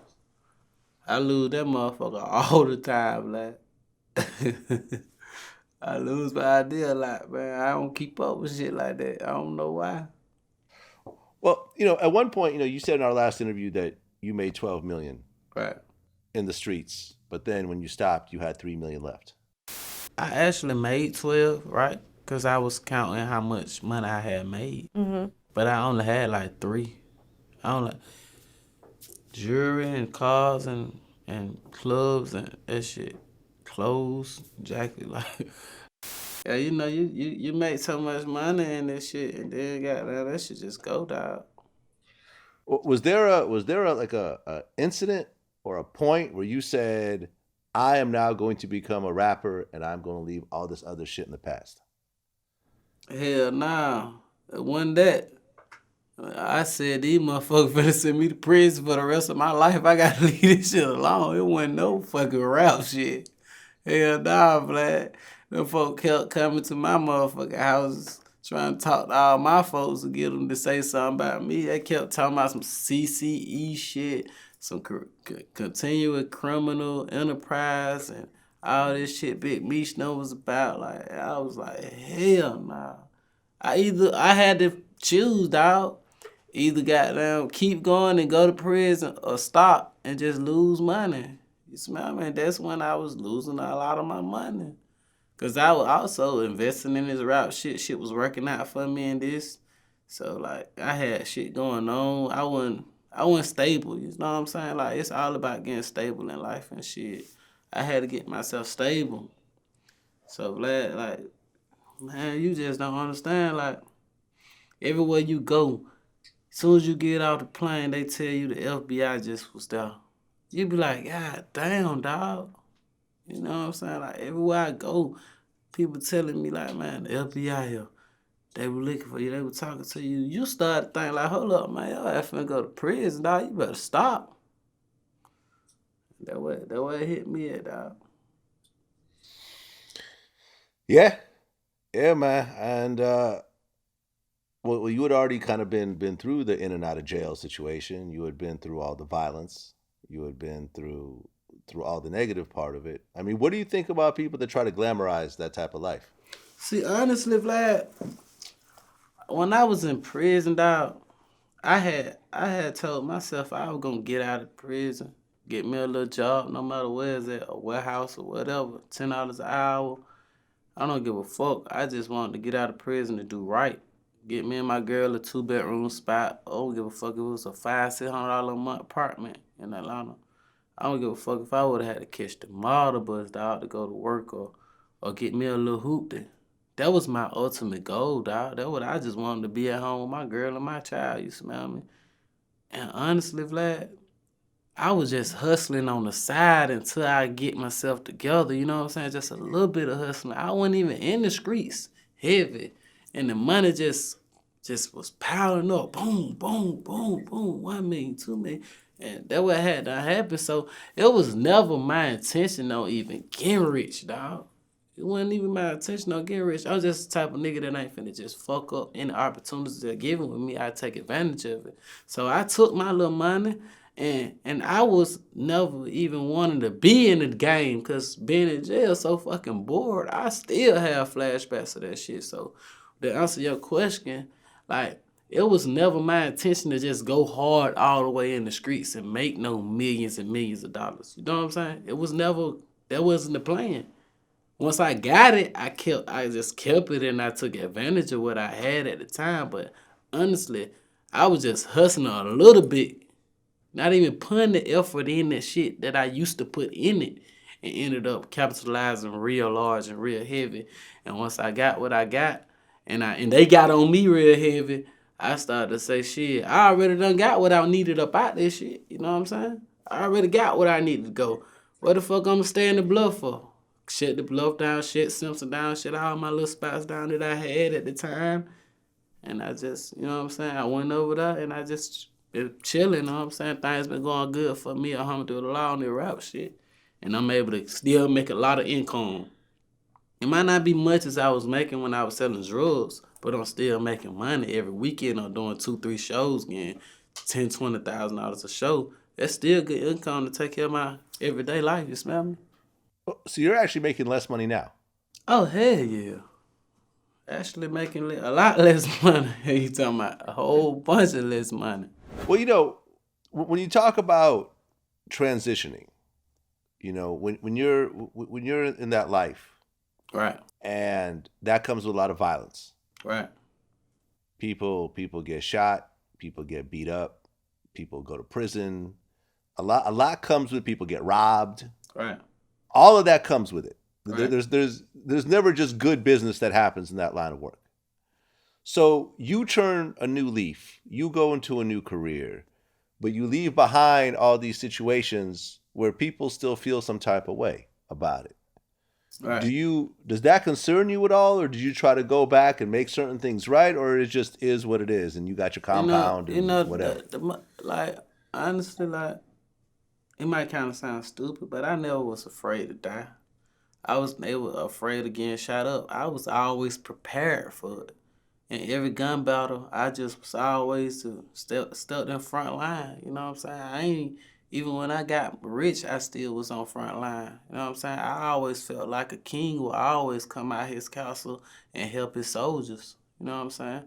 Speaker 2: I lose that motherfucker all the time, like. I lose my ID a lot, man. I don't keep up with shit like that. I don't know why.
Speaker 1: Well, at one point, you said in our last interview that you made 12 million
Speaker 2: Right.
Speaker 1: in the streets, but then when you stopped, you had 3 million left.
Speaker 2: I actually made 12, right? Because I was counting how much money I had made.
Speaker 5: Mm-hmm.
Speaker 2: But I only had like 3. I only jewelry and cars and clubs and that shit. Clothes, jacket, like. Yeah, you make so much money in this shit, and then goddamn that shit just go down.
Speaker 1: Was there a incident or a point where you said, I am now going to become a rapper and I'm going to leave all this other shit in the past?
Speaker 2: Hell nah, it wasn't that. I said these motherfuckers finna send me to prison for the rest of my life. I gotta leave this shit alone. It wasn't no fucking rap shit. Hell nah, Vlad. Them folk kept coming to my motherfucking houses trying to talk to all my folks to get them to say something about me. They kept talking about some CCE shit, some continuous criminal enterprise, and all this shit Big Meech knows about. Like, I was like, hell nah. I had to choose, dog. Either goddamn keep going and go to prison or stop and just lose money. You smell me? That's when I was losing a lot of my money. Cause I was also investing in this rap shit. Shit was working out for me in this. So like I had shit going on. I wasn't stable. You know what I'm saying? Like it's all about getting stable in life and shit. I had to get myself stable. So Vlad, like, man, you just don't understand. Like everywhere you go, as soon as you get off the plane, they tell you the FBI just was there. You be like, God damn, dog. You know what I'm saying? Like, everywhere I go, people telling me, like, man, the FBI here, they were looking for you. They were talking to you. You start to think, like, hold up, man, your ass finna go to prison, dog. You better stop. That way it hit me at, dog.
Speaker 1: Yeah. Yeah, man. And, well, you had already kind of been through the in and out of jail situation. You had been through all the violence. You had been through all the negative part of it. I mean, what do you think about people that try to glamorize that type of life?
Speaker 2: See, honestly, Vlad, when I was in prison, dog, I had told myself I was gonna get out of prison, get me a little job, no matter where it's at, a warehouse or whatever, $10 an hour. I don't give a fuck. I just wanted to get out of prison and do right. Get me and my girl a 2-bedroom spot. I don't give a fuck if it was a $500-$600 a month apartment in Atlanta. I don't give a fuck if I would have had to catch the model bus, dog, to go to work or get me a little hoop there. That was my ultimate goal, dog. That's what I just wanted to be at home with my girl and my child, you smell me? And honestly, Vlad, I was just hustling on the side until I get myself together, you know what I'm saying? Just a little bit of hustling. I wasn't even in the streets heavy. And the money just was piling up. Boom, boom, boom, boom. 1 million, 2 million. And that what had to happen. So it was never my intention on even getting rich, dog. It wasn't even my intention on getting rich. I was just the type of nigga that ain't finna just fuck up any opportunities they're given with me. I take advantage of it. So I took my little money and I was never even wanting to be in the game because being in jail so fucking bored. I still have flashbacks of that shit. So to answer your question, like, it was never my intention to just go hard all the way in the streets and make no millions and millions of dollars. You know what I'm saying? It was never, that wasn't the plan. Once I got it, I just kept it and I took advantage of what I had at the time. But honestly, I was just hustling a little bit, not even putting the effort in that shit that I used to put in it, and ended up capitalizing real large and real heavy. And once I got what I got, and they got on me real heavy, I started to say, shit, I already done got what I needed up out this shit. You know what I'm saying? I already got what I needed to go. What the fuck I'm stay in the bluff for? Shut the bluff down, shut Simpson down, shut all my little spots down that I had at the time. And I just, you know what I'm saying? I went over there and I just been chilling, you know what I'm saying? Things been going good for me, alhamdulillah, on the rap shit. And I'm able to still make a lot of income. It might not be much as I was making when I was selling drugs, but I'm still making money every weekend. I'm doing 2-3 shows, getting $10,000-$20,000 a show. That's still good income to take care of my everyday life. You smell me?
Speaker 1: So you're actually making less money now.
Speaker 2: Oh hell yeah! Actually making a lot less money. You talking about a whole bunch of less money?
Speaker 1: Well, when you talk about transitioning, when you're in that life,
Speaker 2: Right,
Speaker 1: and that comes with a lot of violence.
Speaker 2: right,
Speaker 1: People get shot, people get beat up, people go to prison. A lot comes with people get robbed.
Speaker 2: right,
Speaker 1: All of that comes with it.
Speaker 2: right.
Speaker 1: There's never just good business that happens in that line of work. So you turn a new leaf, you go into a new career, but you leave behind all these situations where people still feel some type of way about it.
Speaker 2: Right.
Speaker 1: Does that concern you at all, or do you try to go back and make certain things right, or it just is what it is, and you got your compound and whatever?
Speaker 2: Like honestly, like it might kind of sound stupid, but I never was afraid to die. I was never afraid of getting shot up. I was always prepared for it. In every gun battle, I just was always to step in front line. You know what I'm saying? I ain't even when I got rich, I still was on front line. You know what I'm saying? I always felt like a king will always come out his castle and help his soldiers. You know what I'm saying?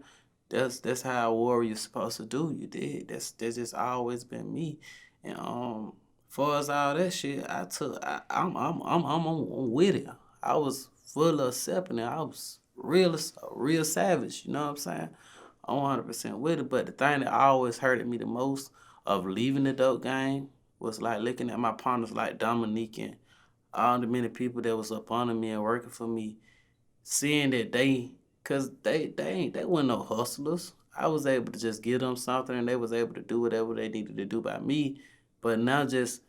Speaker 2: That's how a warrior's supposed to do. You did. That's just always been me. And far as all that shit, I'm with it. I was full of accepting it. I was real savage. You know what I'm saying? I'm 100% with it. But the thing that always hurted me the most of leaving the dope game was like looking at my partners like Dominique and all the many people that was up under me and working for me, seeing that cause they weren't no hustlers. I was able to just give them something and they was able to do whatever they needed to do by me. But now just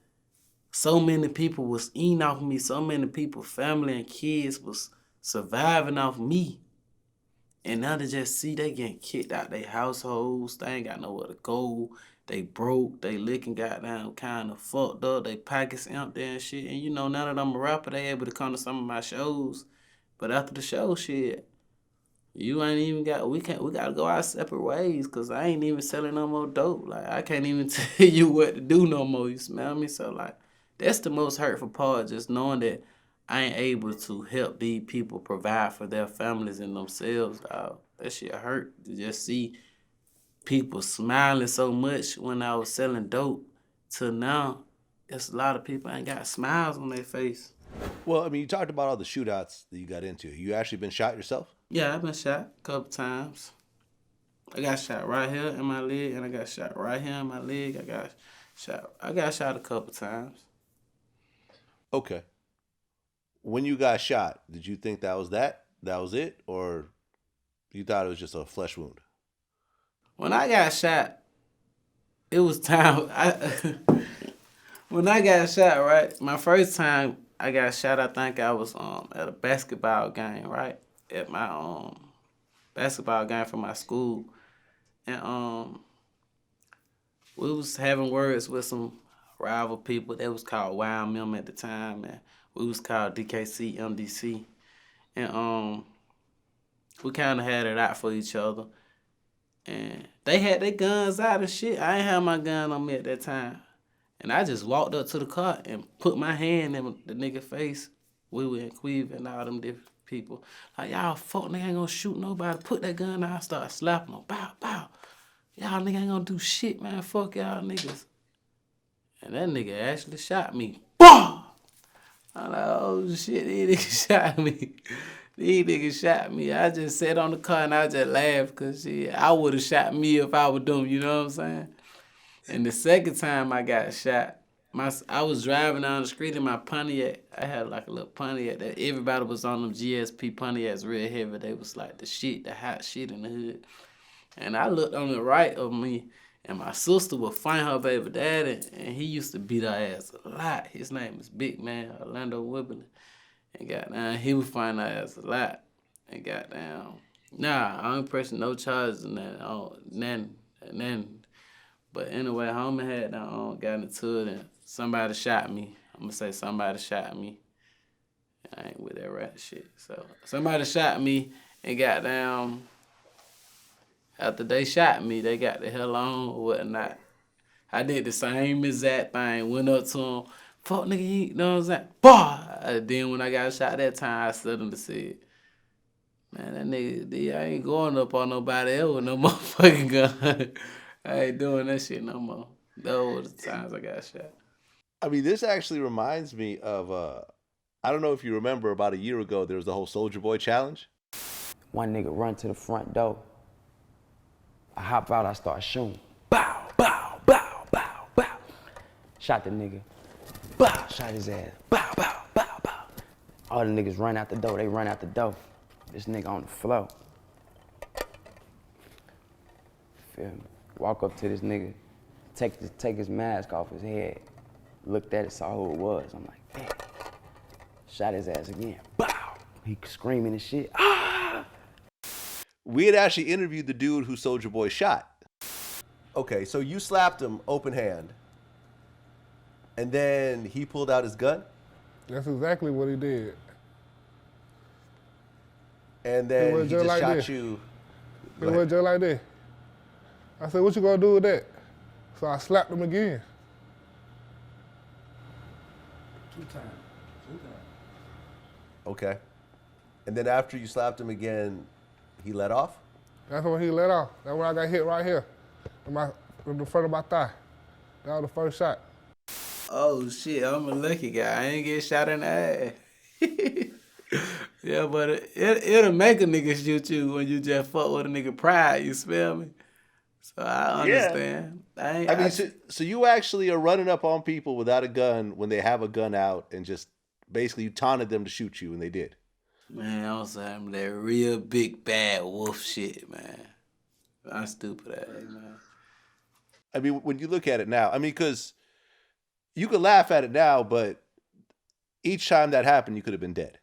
Speaker 2: so many people was eating off me. So many people, family and kids was surviving off me. And now to just see they getting kicked out their households. They ain't got nowhere to go. They broke. They looking goddamn kind of fucked up. They pockets empty and shit. And now that I'm a rapper, they able to come to some of my shows. But after the show, shit, you ain't even we gotta go our separate ways because I ain't even selling no more dope. Like, I can't even tell you what to do no more, you smell me? So, like, that's the most hurtful part, just knowing that I ain't able to help these people provide for their families and themselves, dog. That shit hurt to just see people smiling so much when I was selling dope to now. It's a lot of people ain't got smiles on their face.
Speaker 1: Well, I mean, you talked about all the shootouts that you got into. You actually been shot yourself?
Speaker 2: Yeah, I've been shot a couple times. I got shot right here in my leg, and I got shot right here in my leg. I got shot a couple times.
Speaker 1: Okay. When you got shot, did you think that was it, or you thought it was just a flesh wound?
Speaker 2: When I got shot, it was time. When I got shot, right, my first time I got shot, I think I was at a basketball game, right, at my basketball game for my school, and we was having words with some rival people. They was called Wild Mem at the time, and we was called DKC MDC, and we kind of had it out for each other. And they had their guns out and shit. I ain't had my gun on me at that time. And I just walked up to the car and put my hand in the nigga face. We were in Queeve and all them different people. Like, y'all fuck nigga ain't gonna shoot nobody. Put that gun out. I started slapping them. Bow, bow. Y'all nigga ain't gonna do shit, man. Fuck y'all niggas. And that nigga actually shot me. Bah! I'm like, oh shit, these niggas shot me. These niggas shot me. I just sat on the car and I just laughed because shit, I would have shot me if I was them, you know what I'm saying? And the second time I got shot, I was driving down the street in my Pontiac. I had like a little Pontiac that everybody was on them GSP Pontiacs real heavy. They was like the hot shit in the hood. And I looked on the right of me, and my sister would find her baby daddy, and he used to beat her ass a lot. His name is Big Man, Orlando Wibbler. And goddamn, he would find her ass a lot. And goddamn, nah, I ain't pressing no charges and nothing. But anyway, homie had got into it, and somebody shot me. I'm gonna say somebody shot me. I ain't with that rat shit. So somebody shot me, and goddamn, after they shot me, they got the hell on or whatnot. I did the same exact thing. Went up to him, fuck nigga, you know what I'm saying? Bah! Then when I got shot that time, I stood him to say, man, that nigga, I ain't going up on nobody else with no motherfucking gun. I ain't doing that shit no more. Those were the times I got shot.
Speaker 1: I mean, this actually reminds me of I don't know if you remember about a year ago there was the whole Soldier Boy challenge.
Speaker 5: One nigga run to the front door. I hop out, I start shooting. Bow, bow, bow, bow, bow. Shot the nigga. Bow, shot his ass. Bow, bow, bow, bow. All the niggas run out the door, they run out the door. This nigga on the floor. Feel me? Walk up to this nigga, take his mask off his head. Looked at it, saw who it was. I'm like, damn. Shot his ass again. Bow! He screaming and shit. Ah!
Speaker 1: We had actually interviewed the dude who Soldier Boy shot. Okay, so you slapped him open hand, and then he pulled out his gun?
Speaker 6: That's exactly what he did.
Speaker 1: And then
Speaker 6: was
Speaker 1: he
Speaker 6: just
Speaker 1: just
Speaker 6: like
Speaker 1: shot
Speaker 6: this.
Speaker 1: you.
Speaker 6: It was just like that. I said, what you gonna do with that? So I slapped him again.
Speaker 3: Two times.
Speaker 1: Okay. And then after you slapped him again, he let off?
Speaker 6: That's when he let off. That's when I got hit right here, in the front of my thigh. That was the first shot.
Speaker 2: Oh shit, I'm a lucky guy. I ain't get shot in the ass. Yeah, but it'll make a nigga shoot you when you just fuck with a nigga pride, you smell me? So I understand.
Speaker 1: I mean, so you actually are running up on people without a gun when they have a gun out and just basically you taunted them to shoot you, and they did.
Speaker 2: Man, I was saying that real big bad wolf shit, man. I'm stupid at it, man.
Speaker 1: I mean, when you look at it now, I mean, because you could laugh at it now, but each time that happened, you could have been dead.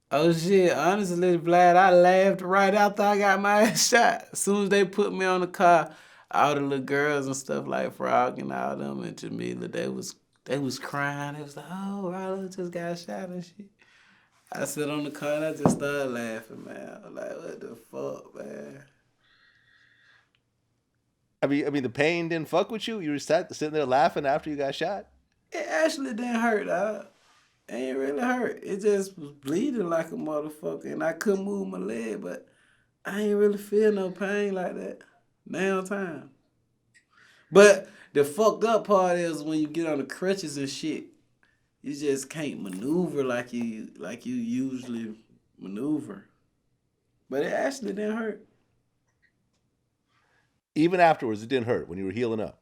Speaker 2: Oh shit, honestly, Vlad, I laughed right after I got my ass shot. As soon as they put me on the car, all the little girls and stuff like Frog and all them and Jamila, they was crying. They was like, oh, Ralo just got shot and shit. I sat on the car and I just started laughing, man. I was like, what the fuck, man?
Speaker 1: I mean, the pain didn't fuck with you. You were sitting there laughing after you got shot.
Speaker 2: It actually didn't hurt, dog. It ain't really hurt. It just was bleeding like a motherfucker, and I couldn't move my leg, but I ain't really feel no pain like that. Now time. But the fucked up part is when you get on the crutches and shit, you just can't maneuver like you usually maneuver. But it actually didn't hurt.
Speaker 1: Even afterwards, it didn't hurt when you were healing up.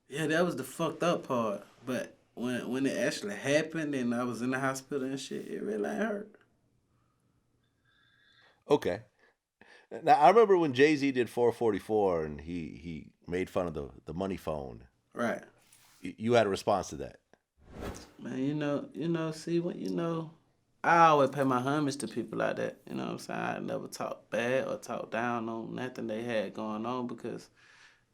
Speaker 2: Yeah, that was the fucked up part. But when it actually happened and I was in the hospital and shit, it really ain't hurt.
Speaker 1: Okay. Now, I remember when Jay-Z did 444 and he made fun of the money phone.
Speaker 2: Right.
Speaker 1: You had a response to that.
Speaker 2: Man, I always pay my homage to people like that. You know what I'm saying? I never talk bad or talk down on nothing they had going on because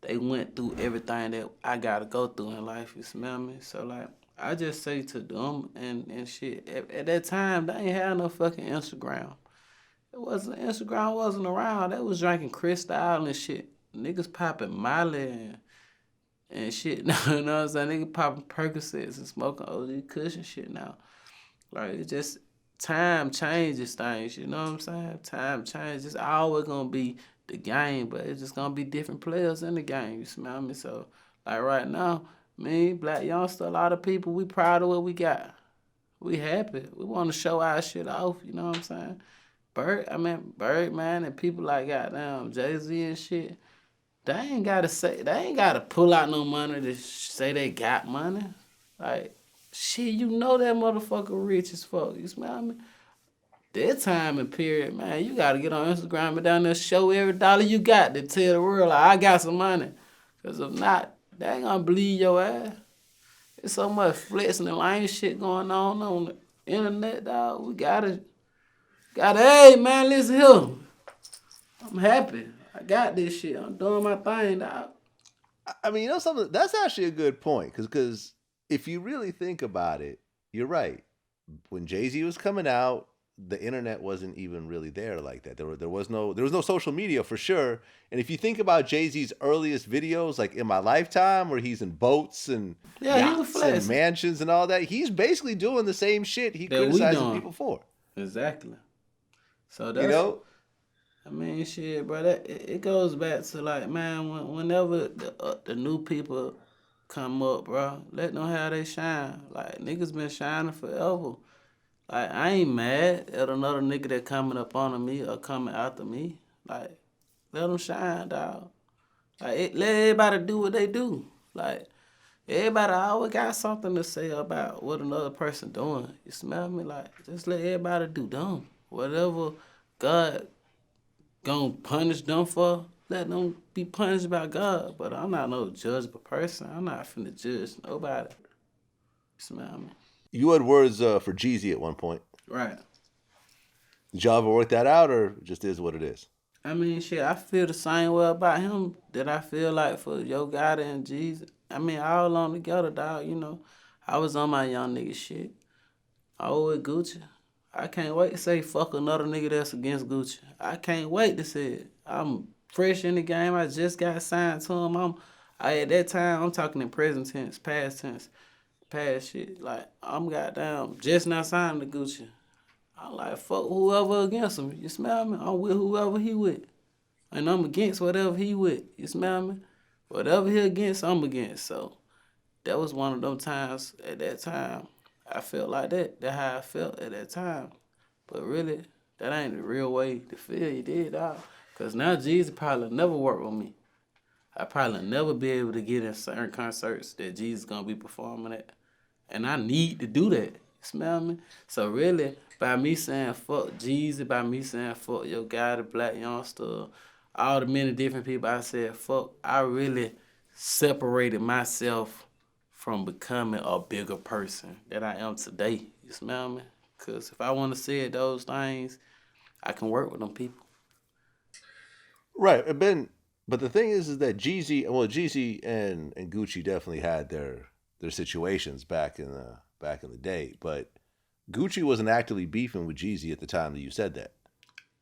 Speaker 2: they went through everything that I gotta go through in life, you smell me? So like I just say to them and shit, at that time they ain't had no fucking Instagram. Instagram wasn't around. They was drinking Cristal and shit. Niggas popping Molly and shit. You know what I'm saying? Niggas popping Percocets and smoking OG Kush and shit now. Like it just time changes things, you know what I'm saying? Time changes. It's always gonna be the game, but it's just gonna be different players in the game, you smell me? So like right now, me, Black Youngster, a lot of people, we proud of what we got. We happy. We want to show our shit off. You know what I'm saying? Birdman and people like goddamn Jay-Z and shit. They ain't gotta pull out no money to say they got money. Like, shit, you know that motherfucker rich as fuck. You smell me? That time and period, man, you gotta get on Instagram and down there show every dollar you got to tell the world, like, I got some money. Cause if not, they ain't gonna believe your ass. There's so much flexing and lame shit going on the internet, dog. We gotta, hey, man, listen here. I'm happy. I got this shit. I'm doing my thing, dog.
Speaker 1: I mean, you know something? That's actually a good point because if you really think about it, you're right. When Jay-Z was coming out, the internet wasn't even really there like that. There was no social media for sure. And if you think about Jay-Z's earliest videos, like In My Lifetime, where he's in boats and
Speaker 2: Yeah, he was
Speaker 1: yachts and
Speaker 2: flexing.
Speaker 1: mansions and all that, he's basically doing the same shit he
Speaker 2: That we
Speaker 1: criticizing
Speaker 2: doing.
Speaker 1: people for.
Speaker 2: Exactly. So that's,
Speaker 1: You know?
Speaker 2: I mean, shit, bro. It goes back to like, man, whenever the new people come up, bro, let them have they shine. Like, niggas been shining forever. Like, I ain't mad at another nigga that coming up on me or coming after me. Like, let them shine, dog. Like, let everybody do what they do. Like, everybody always got something to say about what another person doing. You smell me? Like, just let everybody do them. Whatever God gonna punish them for, let them be punished by God. But I'm not no judgeable person. I'm not finna judge nobody. You smell me?
Speaker 1: You had words for Jeezy at one point.
Speaker 2: Right.
Speaker 1: Did y'all ever work that out or it just is what it is?
Speaker 2: I mean, shit, I feel the same way about him that I feel like for Yo Gotti and Jeezy. I mean, all on together, dog, you know. I was on my young nigga shit. I with Gucci. I can't wait to say fuck another nigga that's against Gucci. I can't wait to say it. I'm fresh in the game. I just got signed to him. At that time, I'm talking in present tense, past tense, past shit. Like, I'm goddamn just not signed to Gucci. I'm like, fuck whoever against him. You smell me? I'm with whoever he with. And I'm against whatever he with. You smell me? Whatever he against, I'm against. So that was one of them times at that time. I felt like that. That's how I felt at that time. But really, that ain't the real way to feel. You did, dog. Because now Jeezy probably never work with me. I probably never be able to get in certain concerts that Jeezy's going to be performing at. And I need to do that. You smell me? So really, by me saying fuck Jeezy, by me saying fuck Yo Gotti, Black Youngster, all the many different people I said fuck, I really separated myself from becoming a bigger person that I am today. You smell me? Because if I want to say those things, I can work with them people.
Speaker 1: Right. But the thing is that Jeezy and Gucci definitely had their situations back in the day, but Gucci wasn't actively beefing with Jeezy at the time that you said that.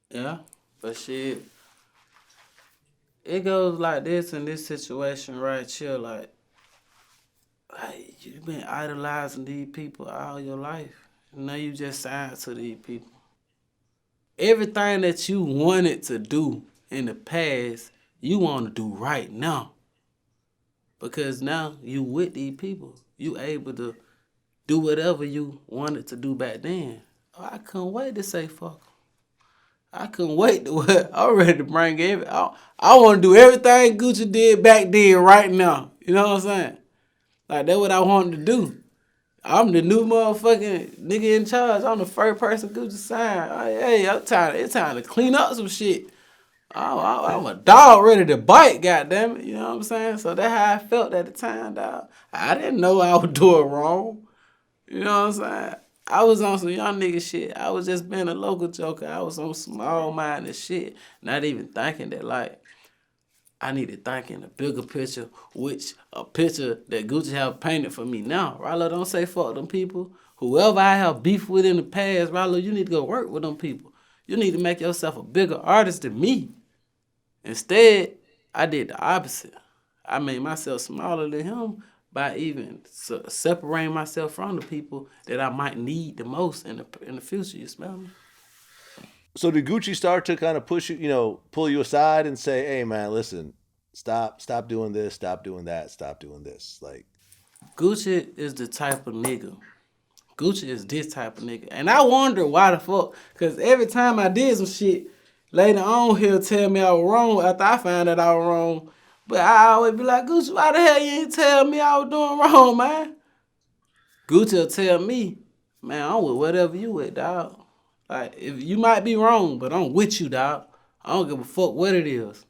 Speaker 2: Yeah, but shit, it goes like this in this situation right here. Like you've been idolizing these people all your life. Now you just signed to these people. Everything that you wanted to do in the past, you want to do right now. Because now you with these people. You able to do whatever you wanted to do back then. I couldn't wait to say fuck 'em. I couldn't wait to I'm ready to bring I want to do everything Gucci did back then right now. You know what I'm saying? Like, that's what I wanted to do. I'm the new motherfucking nigga in charge. I'm the first person Gucci signed. Hey, it's time to clean up some shit. I'm a dog ready to bite, goddammit. You know what I'm saying? So that's how I felt at the time, dog. I didn't know I was doing wrong. You know what I'm saying? I was on some young nigga shit. I was just being a local joker. I was on small-minded shit. Not even thinking that, like, I need to think in a bigger picture, which a picture that Gucci have painted for me now. Ralo, don't say fuck them people. Whoever I have beef with in the past, Ralo, you need to go work with them people. You need to make yourself a bigger artist than me. Instead, I did the opposite. I made myself smaller than him by even separating myself from the people that I might need the most in the future. You smell me?
Speaker 1: So did Gucci start to kind of push you, pull you aside and say, "Hey, man, listen, stop doing this, stop doing that, stop doing this." Like,
Speaker 2: Gucci is the type of nigga. Gucci is this type of nigga. And I wonder why the fuck. Because every time I did some shit, later on he'll tell me I was wrong after I found out I was wrong. But I always be like, Gucci, why the hell you ain't tell me I was doing wrong, man? Gucci will tell me, man, I'm with whatever you with, dog. Like, if you might be wrong, but I'm with you, dog. I don't give a fuck what it is.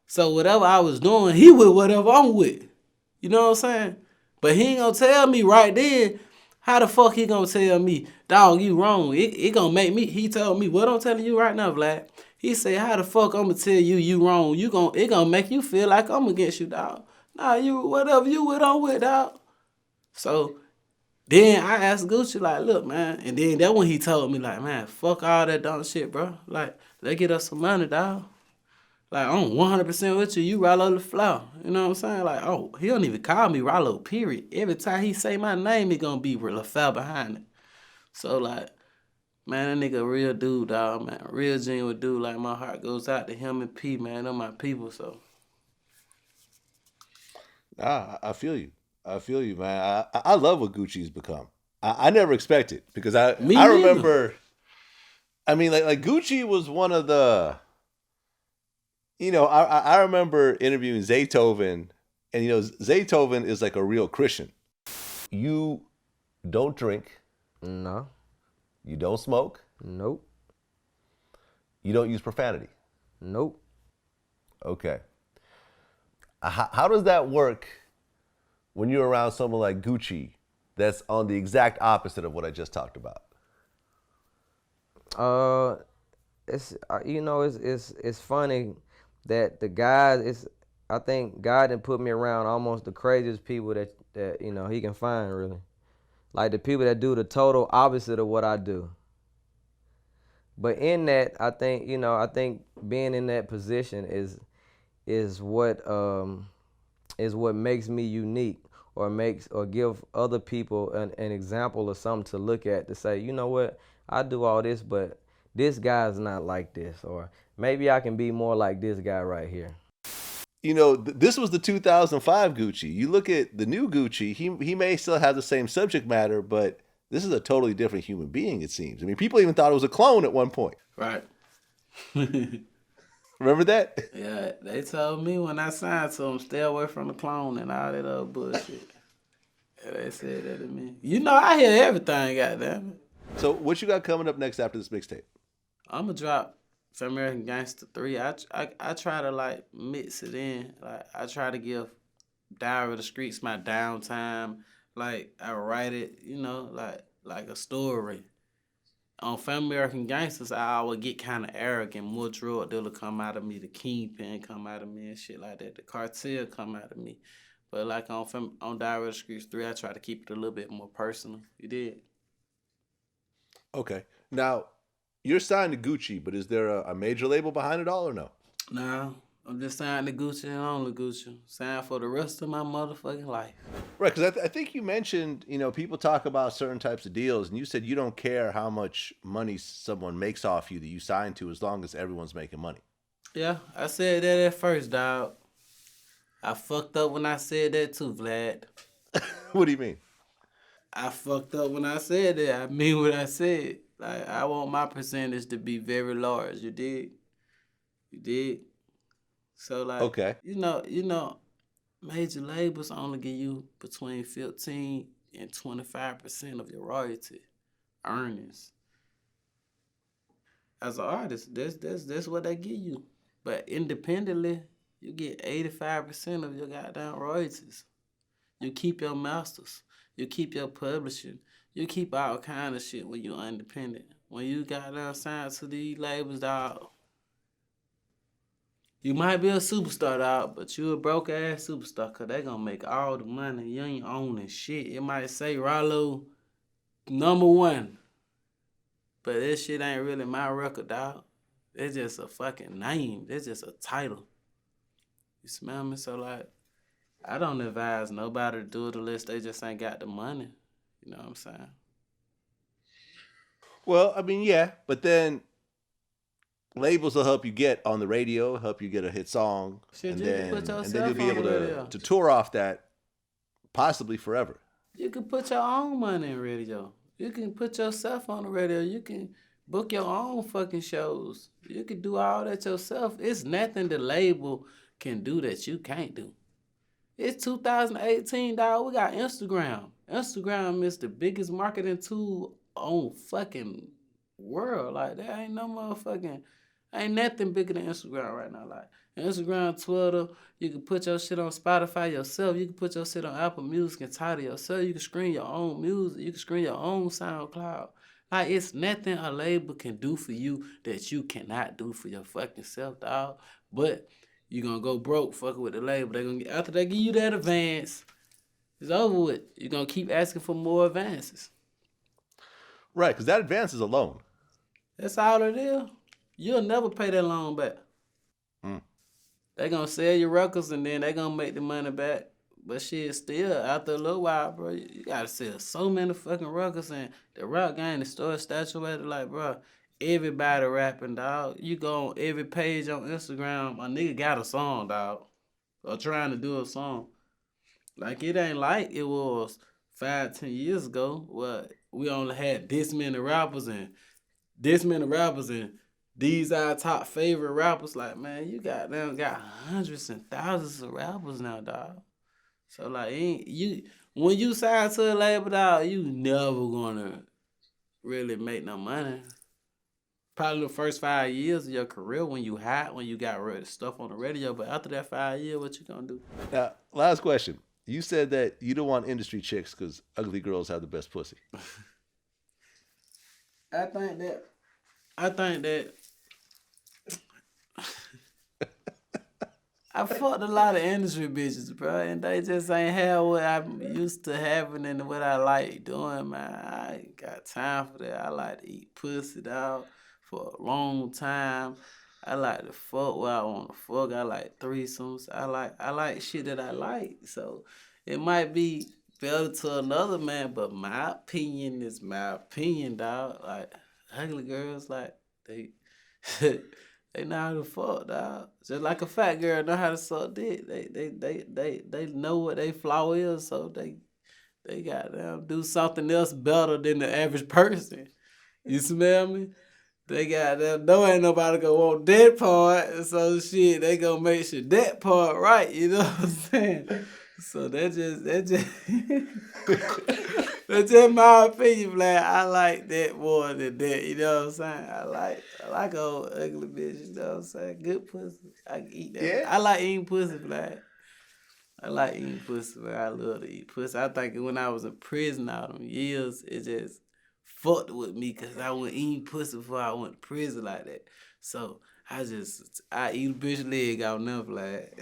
Speaker 2: So whatever I was doing, he with whatever I'm with. You know what I'm saying? But he ain't gonna tell me right then. How the fuck he gonna tell me, dog, you wrong? It gonna make me. He told me what I'm telling you right now, Vlad. He said, how the fuck I'm gonna tell you wrong? It gonna make you feel like I'm against you, dog. Nah, you whatever you with, I'm with, dog. So then I asked Gucci, like, look, man. And then that when he told me, like, man, fuck all that dumb shit, bro. Like, let's get us some money, dog. Like, I'm 100% with you. You Ralo the Flow. You know what I'm saying? Like, oh, he don't even call me Ralo, period. Every time he say my name, he gonna be LaFell behind it. So, like, man, that nigga a real dude, dog, man. A real genuine dude. Like, my heart goes out to him and P, man. They're my people, so.
Speaker 1: Nah, I feel you. I feel you, man. I love what Gucci's become. I never expected because I remember. I mean, like Gucci was one of the. I remember interviewing Zaytoven, and Zaytoven is like a real Christian. You don't drink.
Speaker 7: No.
Speaker 1: You don't smoke.
Speaker 7: Nope.
Speaker 1: You don't use profanity.
Speaker 7: Nope.
Speaker 1: Okay. How does that work when you're around someone like Gucci that's on the exact opposite of what I just talked about?
Speaker 7: It's funny that the guys, I think God done put me around almost the craziest people that he can find, really. Like the people that do the total opposite of what I do. But in that, I think being in that position is what makes me unique, or give other people an example of something to look at, to say, you know what, I do all this, but this guy's not like this, or maybe I can be more like this guy right here.
Speaker 1: This was the 2005 Gucci. You look at the new Gucci, he may still have the same subject matter, but this is a totally different human being, it seems. I mean, people even thought it was a clone at one point.
Speaker 2: Right.
Speaker 1: Remember that?
Speaker 2: Yeah, they told me when I signed to them, stay away from the clone and all that other bullshit. Yeah, they said that to me. I hear everything, goddamn it.
Speaker 1: So what you got coming up next after this mixtape?
Speaker 2: I'm gonna drop American Gangster 3. I try to like mix it in. Like I try to give Diary of the Streets my downtime. Like I write it, like a story. On American Gangsters, I would get kind of arrogant. More drug dealer come out of me, the Kingpin come out of me and shit like that. The Cartel come out of me. But like on Diary of the Streets 3, I try to keep it a little bit more personal. You did.
Speaker 1: Okay. Now, you're signed to Gucci, but is there a major label behind it all or no?
Speaker 2: Nah, I'm just signed to Gucci and only Gucci. Signed for the rest of my motherfucking life.
Speaker 1: Right, because I think you mentioned, people talk about certain types of deals, and you said you don't care how much money someone makes off you that you sign to as long as everyone's making money.
Speaker 2: Yeah, I said that at first, dog. I fucked up when I said that too, Vlad.
Speaker 1: What do you mean?
Speaker 2: I fucked up when I said that. I mean what I said. Like, I want my percentage to be very large. You dig? You dig? So, like,
Speaker 1: okay.
Speaker 2: Major labels only give you between 15 and 25% of your royalty earnings. As an artist, that's what they give you. But independently, you get 85% of your goddamn royalties. You keep your masters. You keep your publishing. You keep all kind of shit when you're independent. When you goddamn signed to these labels, dog, you might be a superstar, dog, but you a broke ass superstar, cause they gonna make all the money. You ain't owning shit. It might say Ralo #1, but this shit ain't really my record, dog. It's just a fucking name. It's just a title. You smell me? So like, I don't advise nobody to do it unless they just ain't got the money. You know what I'm saying?
Speaker 1: Well, I mean, yeah, but then labels will help you get on the radio, help you get a hit song,
Speaker 2: Shit,
Speaker 1: and
Speaker 2: you can put yourself
Speaker 1: then you'll be
Speaker 2: on
Speaker 1: able
Speaker 2: the radio.
Speaker 1: to tour off that possibly forever.
Speaker 2: You could put your own money in radio. You can put yourself on the radio. You can book your own fucking shows. You can do all that yourself. It's nothing the label can do that you can't do. It's 2018, dog. We got Instagram. Instagram is the biggest marketing tool on fucking world. Like, there ain't no motherfucking, ain't nothing bigger than Instagram right now. Like, Instagram, Twitter, you can put your shit on Spotify yourself. You can put your shit on Apple Music and title yourself. You can screen your own music. You can screen your own SoundCloud. Like, it's nothing a label can do for you that you cannot do for your fucking self, dog. But you gonna go broke fucking with the label. They gonna get, after they give you that advance, it's over with. You're gonna keep asking for more advances.
Speaker 1: Right, because that advance is a loan.
Speaker 2: That's all it is. You'll never pay that loan back. They gonna sell your records and then they gonna make the money back. But shit, still, after a little while, bro, you gotta sell so many fucking records, and the rap game, the story statuated, like, bro, everybody rapping, dog. You go on every page on Instagram, a nigga got a song, dog, or trying to do a song. Like, it ain't like it was 5-10 years ago where we only had this many rappers and these are our top favorite rappers. Like, man, you got hundreds and thousands of rappers now, dog. So, like, when you sign to a label, dog, you never gonna really make no money. Probably the first 5 years of your career when you hot, when you got stuff on the radio. But after that 5 years, what you gonna do?
Speaker 1: Now, last question. You said that you don't want industry chicks because ugly girls have the best pussy.
Speaker 2: I think that I fucked a lot of industry bitches, bro, and they just ain't have what I'm used to having and what I like doing, man. I ain't got time for that. I like to eat pussy, dog, for a long time. I like to fuck where I want to fuck. I like threesomes. I like shit that I like. So it might be better to another man, but my opinion is my opinion, dog. Like, ugly girls, like, they they know how to fuck, dog. Just like a fat girl know how to suck dick. They know what they flaw is, so they goddamn do something else better than the average person. You smell me? They goddamn know ain't nobody gonna want that part, so shit, they gonna make sure that part right, you know what I'm saying? So that just that's just my opinion, man. I like that more than that, you know what I'm saying? I like old ugly bitch, you know what I'm saying? Good pussy. I can eat that.
Speaker 1: Yeah.
Speaker 2: I like eating pussy, man. I like eating pussy, man. I love to eat pussy. I think when I was in prison all them years, it just fucked with me because I wasn't eating pussy before I went to prison like that. So I eat a bitch leg out now, like.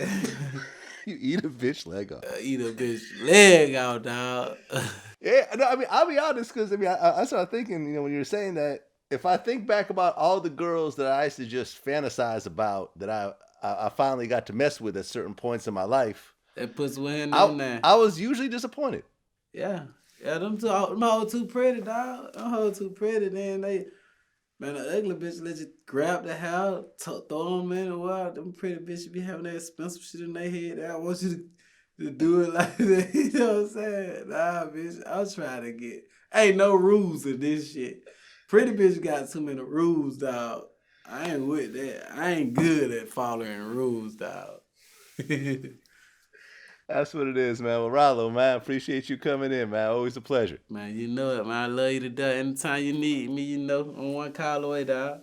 Speaker 1: You eat a bitch leg off.
Speaker 2: Eat a bitch leg out, dog.
Speaker 1: Yeah, no, I mean, I'll be honest, because I started thinking, when you were saying that, if I think back about all the girls that I used to just fantasize about, that I finally got to mess with at certain points in my life,
Speaker 2: That puts one on there.
Speaker 1: I was usually disappointed.
Speaker 2: Yeah, them hoes too pretty, dog. Them hoes too pretty. Then man, the ugly bitch let you grab the house, throw them in the water. Them pretty bitches be having that expensive shit in their head. I want you to do it like that. You know what I'm saying? Nah, bitch, I'm trying to get. Ain't no rules in this shit. Pretty bitch got too many rules, dog. I ain't with that. I ain't good at following rules, dog.
Speaker 1: That's what it is, man. Well, Ralo, man, appreciate you coming in, man. Always a pleasure.
Speaker 2: Man, you know it, man. I love you to death. Anytime you need me, you know, I'm one call away, dog.